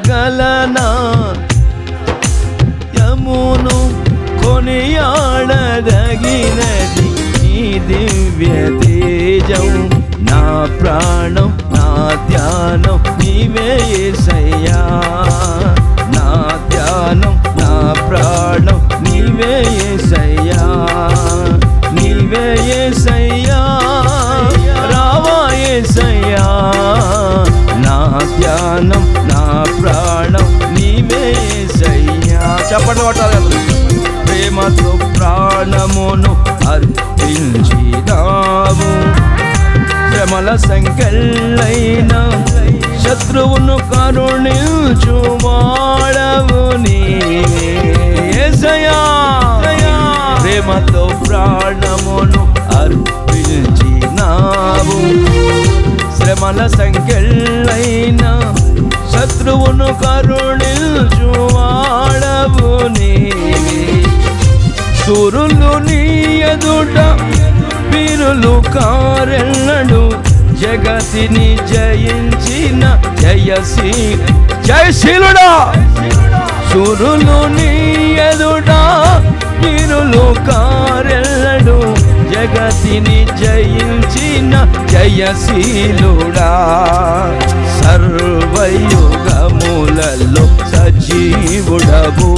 Speaker 1: యమును, కొనియాడదగినది నీ దివ్య తేజం. నా ప్రాణం, నా ధ్యానం నీవే యేసయ్యా. నా ధ్యానం, నా ప్రాణం నీవే యేసయ్యా. నీవే యేసయ్యా, రావా యేసయ్యా. నా ధ్యానం, నా ప్రాణం నీవే యేసయ్యా. చెప్పండి కొట్టాలి. ప్రేమతో ప్రాణమును అర్పించినావు, శ్రమల సంకెళ్ళైన శత్రువును కరుణించువాడవు నీవే యేసయ్యా. ప్రేమతో ప్రాణమును అర్పించినావు, శ్రమల సంకెళ్ళైన శత్రువును కరుణించువాడవు నీవే. సురులు నీ ఎదుట వీరులు కారెల్లడు జగతిని జయించిన జయశీలుడా సురులు నీ ఎదుట వీరులు కారెల్లడు జగతిని జయించిన జయశీలుడా సర్వయుగములలో సజీవుడవు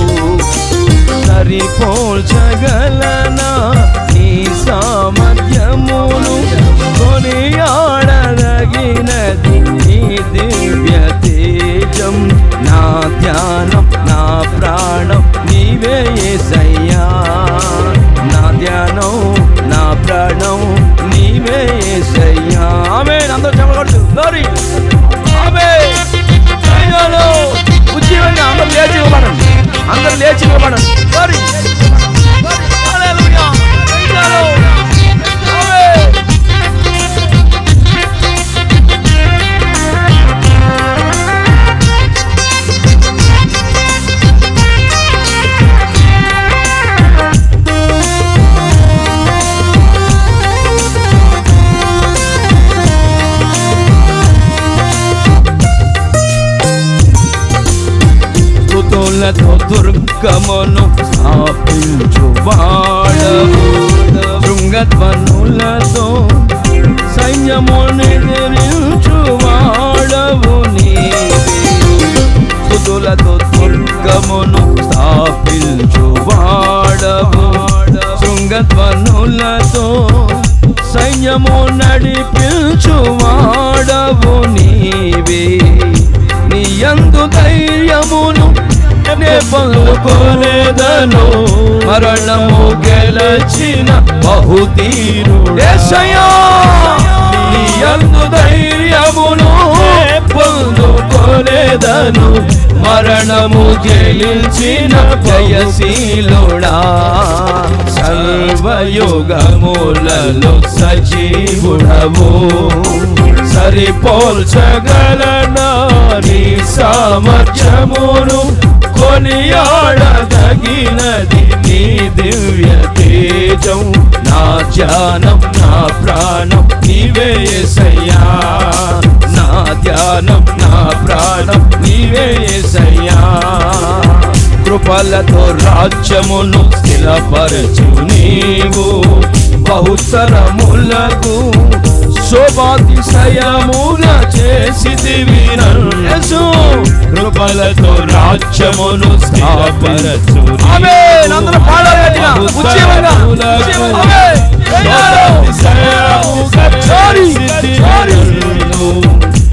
Speaker 1: సరిపోల్చగలనా నీ సామర్థ్యమును కొనియాడదగినది నీ దివ్య తేజం నా ధ్యానం నా ప్రాణం నీవే యేసయ్యా నా ధ్యానం నా ప్రాణం నీవే యేసయ్యా ఆమేన్ అందరూ చెప్పగలరు గ్లోరీ ఆమేన్ ఉజ్జీవంగా అందరూ లేచి నిలబడండి అందరూ లేచి నిలబడండి గ్లోరీ హల్లెలూయా ఆమేన్ దుర్గమును స్థాపించువాడవు శృంగధ్వనులతో సైన్యముని ఎదిరించువాడవు స్తుతులతో దుర్గమును స్థాపించువాడవు శృంగధ్వనులతో సైన్యము నడిపించువాడవు నీవే నీ యందు ధైర్యమును పొందుకోలేదను మరణము గెలచిన బహుధీరుడేసయ్యా నీ యందు ధైర్యమును పొందుకోలేదను మరణము గెలిచిన జయశీలుడా సర్వయుగములలో సజీవుడవు సరిపోల్చగలనా నీ సామర్థ్యమును కొనియాడదగినది నీ దివ్య తేజం నా ధ్యానం నా ప్రాణం నీవే యేసయ్యా నా ధ్యానం నా ప్రాణం నీవే యేసయ్యా కృపలతో రాజ్యమును స్థిరపరచు నీవు బహుతరములకు శోభాతిశయముగా చేసితివి యేసు కృపలతో రాజ్యమును స్థిరపరచు ఆమేన్ అందరూ పాడాలి గట్టిగా ఉజ్జీవంగా ఆమేన్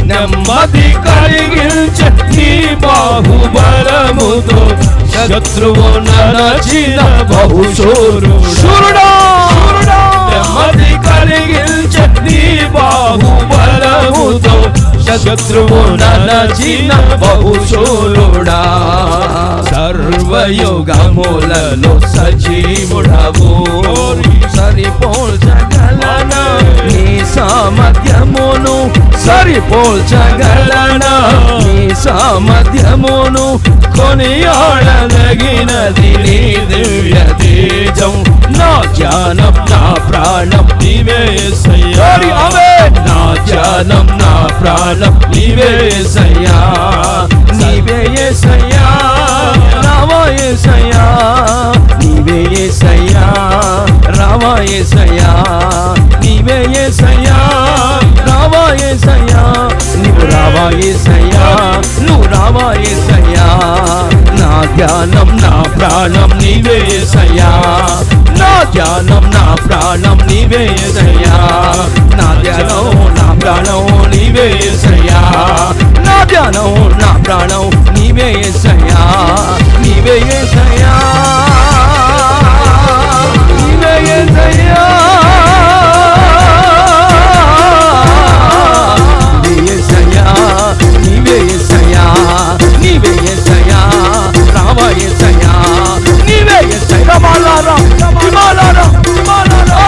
Speaker 1: నెమ్మది కలిగించే నీ బాహుబలముతో శత్రువు నరచిన బహుశూరుడా నెమ్మది కలిగించే నీ బాహుబలముతో శత్రువు నరచిన బహుశూరుడా సర్వయుగములలో సజీవుడవు సరిపోల్చగలనా నీ సామర్థ్యమును సరిపోల్చగలనా నీ సామర్థ్యమును కొనియాడదగినది నీ దివ్య తేజం నా ధ్యానం నా ప్రాణం నీవే యేసయ్యా నా ధ్యానం నా ప్రాణం నీవే యేసయ్యా నీవే యేసయ్యా రావా యేసయ్యా నీవే యేసయ్యా రావా యేసయ్యా నీవే యేసయ్యా రావా యేసయ్యా నీవు రావా యేసయ్యా నువ్వు రావా యేసయ్యా నా ధ్యానం నా ప్రాణం నీవే యేసయ్యా నా ధ్యానం నా ప్రాణం నీవే యేసయ్యా నా ధ్యానం నా ప్రాణం నీవే యేసయ్యా నా ధ్యానం నా ప్రాణం నీవే యేసయ్యా నీవే యేసయ్యా నీవే యేసయ్యా నీవే యేసయ్యా నీవే యేసయ్యా రావా యేసయ్యా నీవే యేసయ్యా మాలారా మాలారా మాలారా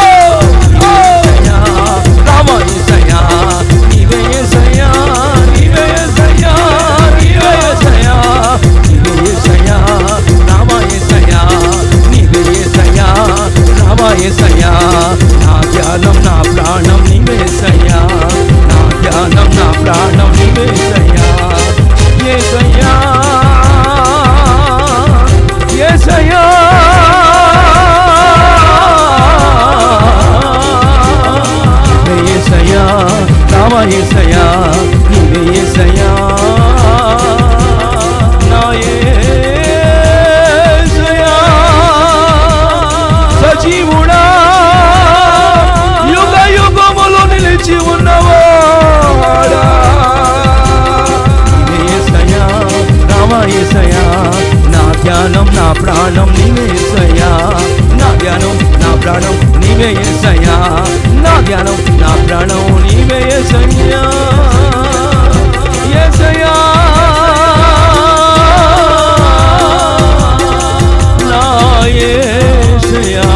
Speaker 1: యేసయ్యా నీవే యేసయ్యా నా యేసయ్యా సజీవుడా యుగ యుగములు నిలిచి ఉన్నవాడా నీవే యేసయ్యా రామా యేసయ్యా నా ధ్యానం నా ప్రాణం నీవే యేసయ్యా నా ధ్యానం నా ప్రాణం నీవే యేసయ్యా నా ధ్యానం నా ప్రాణం నీవే యేసయ్యా యేసయ్యా నా యేసయ్యా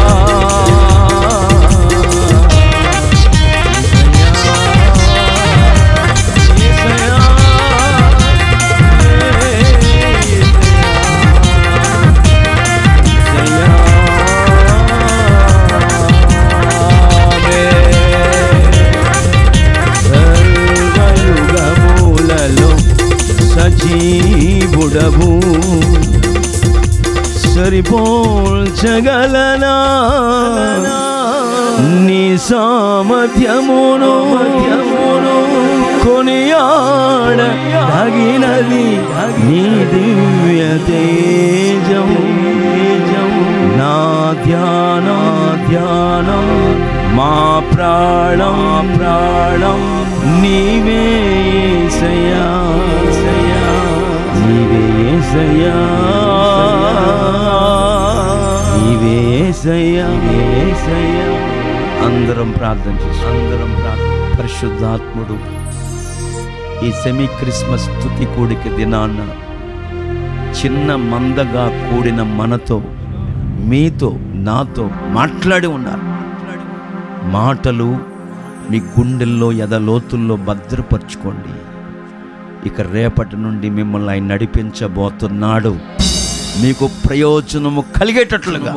Speaker 1: సజీవుడవు సరిపోల్చగలనా నీ సామర్థ్యమును కొనియాడగినది నీ దివ్య తేజము నా ధ్యానం మా ప్రాణం నీవే యేసయ్యా నీవే యేసయ్యా నీవే యేసయ్యా యేసయ్యా. అందరం ప్రార్థన చేస్తాం. పరిశుద్ధాత్ముడు ఈ సెమీ క్రిస్మస్ స్తుతి కూడిక దినాన్న చిన్న మందగా కూడిన మనతో మీతో నాతో మాట్లాడి ఉన్నారు. మాటలు మీ గుండెల్లో ఎదలోతుల్లో భద్రపరచుకోండి. ఇక రేపటి నుండి మిమ్మల్ని ఆయన నడిపించబోతున్నాడు. మీకు ప్రయోజనము కలిగేటట్లుగా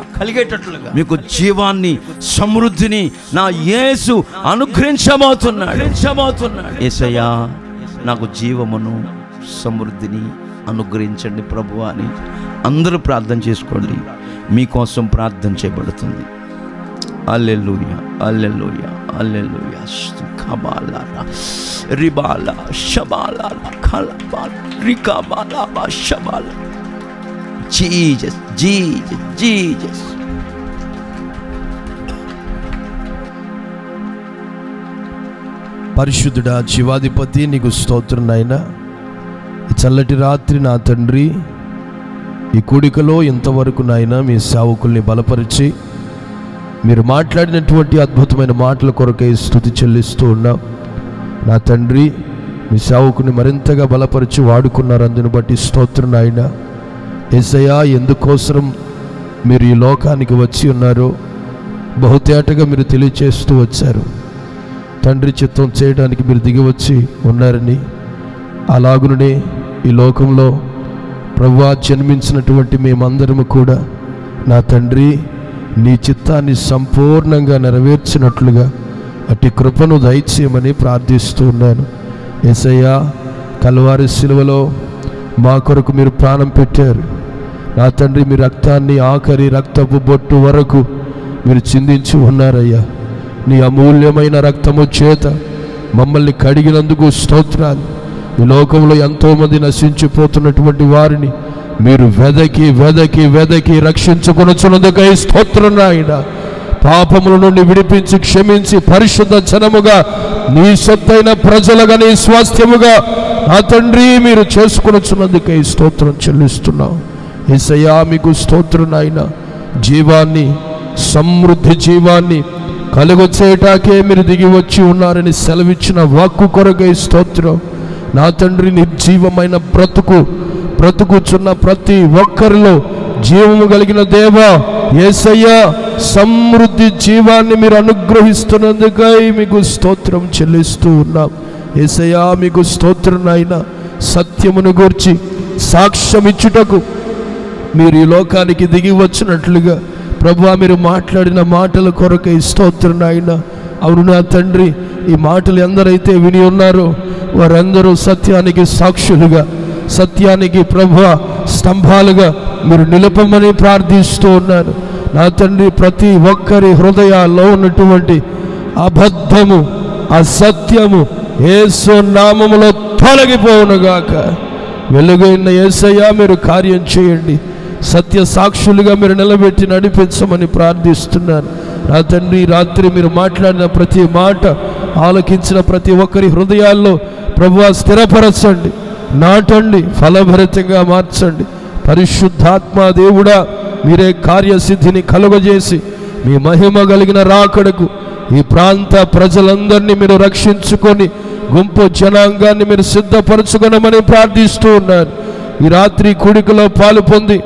Speaker 1: మీకు జీవాన్ని సమృద్ధిని నా యేసు అనుగ్రహించబోతున్నాడు. యేసయ్యా నాకు జీవమును సమృద్ధిని అనుగ్రహించండి ప్రభువా అని అందరూ ప్రార్థన చేసుకోండి. మీకోసం ప్రార్థన చేయబడుతుంది. హల్లెలూయా హల్లెలూయా హల్లెలూయా. కబాలా రిబాలా షబాలా కలబాలా రికాబాలా షబాలా. Jesus Jesus Jesus.
Speaker 2: పరిశుద్ధుడా జీవాధిపతి నీకు స్తోత్రం నాయనా. ఈ చల్లటి రాత్రి నా తండ్రి ఈ కూడికలో ఇంతవరకు నాయనా మీ సేవకుల్ని బలపరిచి మీరు మాట్లాడినటువంటి అద్భుతమైన మాటల కొరకై స్తుతి చెల్లిస్తూ ఉన్నాం. నా తండ్రి మీ సేవకుని మరింతగా బలపరిచి వాడుకున్నారు. అందుని బట్టి స్తోత్రం నాయనా. యేసయ్యా ఎందుకోసం మీరు ఈ లోకానికి వచ్చి ఉన్నారో బహుతేటగా మీరు తెలియచేస్తూ వచ్చారు. తండ్రి చిత్తం చేయడానికి మీరు దిగివచ్చి ఉన్నారని, అలాగునే ఈ లోకంలో ప్రభువా జన్మించినటువంటి మేమందరము కూడా నా తండ్రి నీ చిత్తాన్ని సంపూర్ణంగా నెరవేర్చినట్లుగా అట్టి కృపను దయచేయమని ప్రార్థిస్తూ ఉన్నాను. యేసయ్యా కల్వారి శిలువలో మా కొరకు మీరు ప్రాణం పెట్టారు. నా తండ్రి మీ రక్తాన్ని ఆఖరి రక్తపు బొట్టు వరకు మీరు చిందించి ఉన్నారయ్యా. నీ అమూల్యమైన రక్తము చేత మమ్మల్ని కడిగినందుకు స్తోత్రాలు. ఈ లోకంలో ఎంతోమంది నశించిపోతున్నటువంటి వారిని మీరు వెదకి వెదకి వెదకి రక్షించుకొనుచున్నందుకై స్తోత్రం నాయనా. పాపముల నుండి విడిపించి క్షమించి పరిశుద్ధ జనముగా నీ సొత్తైన ప్రజలుగా నీ స్వాస్థ్యముగా నా తండ్రి మీరు చేసుకొనుచున్నందుకై స్తోత్రం చెల్లిస్తున్నాం. యేసయ్యా మీకు స్తోత్రం నాయనా. జీవాన్ని సమృద్ధి జీవాన్ని కలుగొచ్చేటాకే మీరు దిగి వచ్చి ఉన్నారని సెలవిచ్చిన వాక్కు కొరకై స్తోత్రం. నా తండ్రి నిర్జీవమైన బ్రతుకుచున్న ప్రతి ఒక్కరిలో జీవము కలిగిన దేవా యేసయ్యా సమృద్ధి జీవాన్ని మీరు అనుగ్రహిస్తున్నందుకై మీకు స్తోత్రం చెల్లిస్తూ ఉన్నాం. యేసయ్యా మీకు స్తోత్రం నాయనా. సత్యమును గూర్చి సాక్ష్యం ఇచ్చుటకు మీరు ఈ లోకానికి దిగి వచ్చినట్లుగా ప్రభువా మీరు మాట్లాడిన మాటల కొరకై స్తోత్రం నాయనా. అవును నా తండ్రి, ఈ మాటలు ఎందరైతే విని ఉన్నారో వారందరూ సత్యానికి సాక్షులుగా, సత్యానికి ప్రభువా స్తంభాలుగా మీరు నిలపమని ప్రార్థిస్తూ ఉన్నాను. నా తండ్రి ప్రతి ఒక్కరి హృదయాల్లో ఉన్నటువంటి అబద్ధము, అసత్యము యేసు నామములో తొలగిపోవునుగాక. వెలుగైన యేసయ్య మీరు కార్యం చేయండి, సత్య సాక్షులుగా మీరు నిలబెట్టి నడిపించమని ప్రార్థిస్తున్నాను. నా తండ్రి, రాత్రి మీరు మాట్లాడిన ప్రతి మాట ఆలకించిన ప్రతి ఒక్కరి హృదయాల్లో ప్రభువా స్థిరపరచండి, నాటండి, ఫలభరితంగా మార్చండి. పరిశుద్ధాత్మ దేవుడా, మీరే కార్యసిద్ధిని కలుగజేసి మీ మహిమ కలిగిన రాకడకు ఈ ప్రాంత ప్రజలందరినీ మీరు రక్షించుకొని గుంపు జనాంగాన్ని మీరు సిద్ధపరచుకొనమని ప్రార్థిస్తూ ఉన్నాను. ఈ రాత్రి కూడికలో పాలు పొంది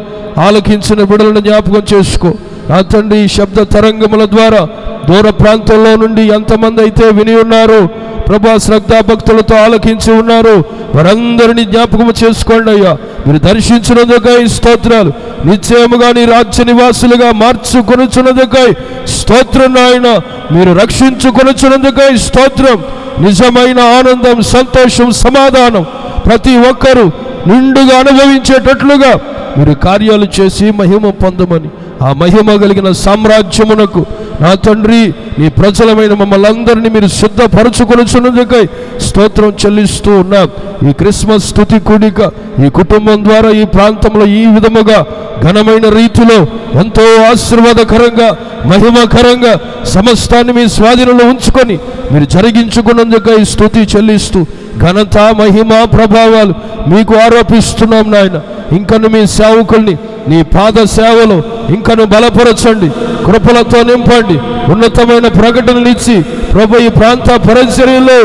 Speaker 2: ఆలకించిన బిడ్డలను జ్ఞాపకం చేసుకో. నా తండ్రి, ఈ శబ్ద తరంగముల ద్వారా దూర ప్రాంతంలో నుండి ఎంతమంది అయితే విని ఉన్నారో ప్రభా, శ్రద్ధాభక్తులతో ఆలకించి ఉన్నారు, వారందరినీ జ్ఞాపకం చేసుకోండి అయ్యా. మీరు దర్శించినందుకై స్తోత్రాలు. నిశ్చయముగా నీ రాజ్య నివాసులుగా మార్చుకొనుచున్నందుకై స్తోత్రం నాయన. మీరు రక్షించుకొనుచున్నందుకై స్తోత్రం. నిజమైన ఆనందం, సంతోషం, సమాధానం ప్రతి ఒక్కరూ నిండుగా అనుభవించేటట్లుగా మీరు కార్యాలు చేసి మహిమ పొందమని, ఆ మహిమ కలిగిన సామ్రాజ్యమునకు నా తండ్రి నీ ప్రజలమైన మమ్మల్ని అందరినీ మీరు సిద్ధపరచుకొనుచున్నందుకై స్తోత్రం చెల్లిస్తూ ఉన్నాం. ఈ క్రిస్మస్ స్తుతి కూడిక ఈ కుటుంబం ద్వారా ఈ ప్రాంతంలో ఈ విధముగా ఘనమైన రీతిలో ఎంతో ఆశీర్వాదకరంగా మహిమకరంగా సమస్తాన్ని మీ స్వాధీనంలో ఉంచుకొని మీరు జరిగించుకున్నందుకై స్తుతి చెల్లిస్తూ ఘనత, మహిమ, ప్రభావాలు మీకు ఆరోపిస్తున్నాం నాయన. ఇంకను మీ సేవకుల్ని నీ పాద సేవలో ఇంకను బలపరచండి, కృపలతో నింపండి, ఉన్నతమైన ప్రకటనలు ఇచ్చి ప్రభు ఈ ప్రాంత పరిచర్యలో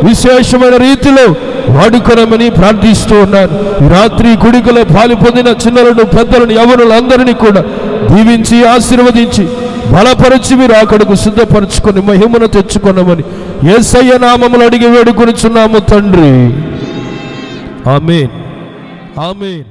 Speaker 2: విశేషమైన రీతిలో వాడుకొనమని ప్రార్థిస్తూ ఉన్నాను. ఈ రాత్రి గుడికలో పాలు పొందిన చిన్నలను, పెద్దలను, యవ్వనులందరినీ కూడా దీవించి ఆశీర్వదించి బలపరిచి మీరు అక్కడకు సిద్ధపరచుకొని మహిమను తెచ్చుకొనమని యేసయ్య నామములో అడిగి వేడుకొనుచున్నాము తండ్రి. ఆమేన్, ఆమేన్.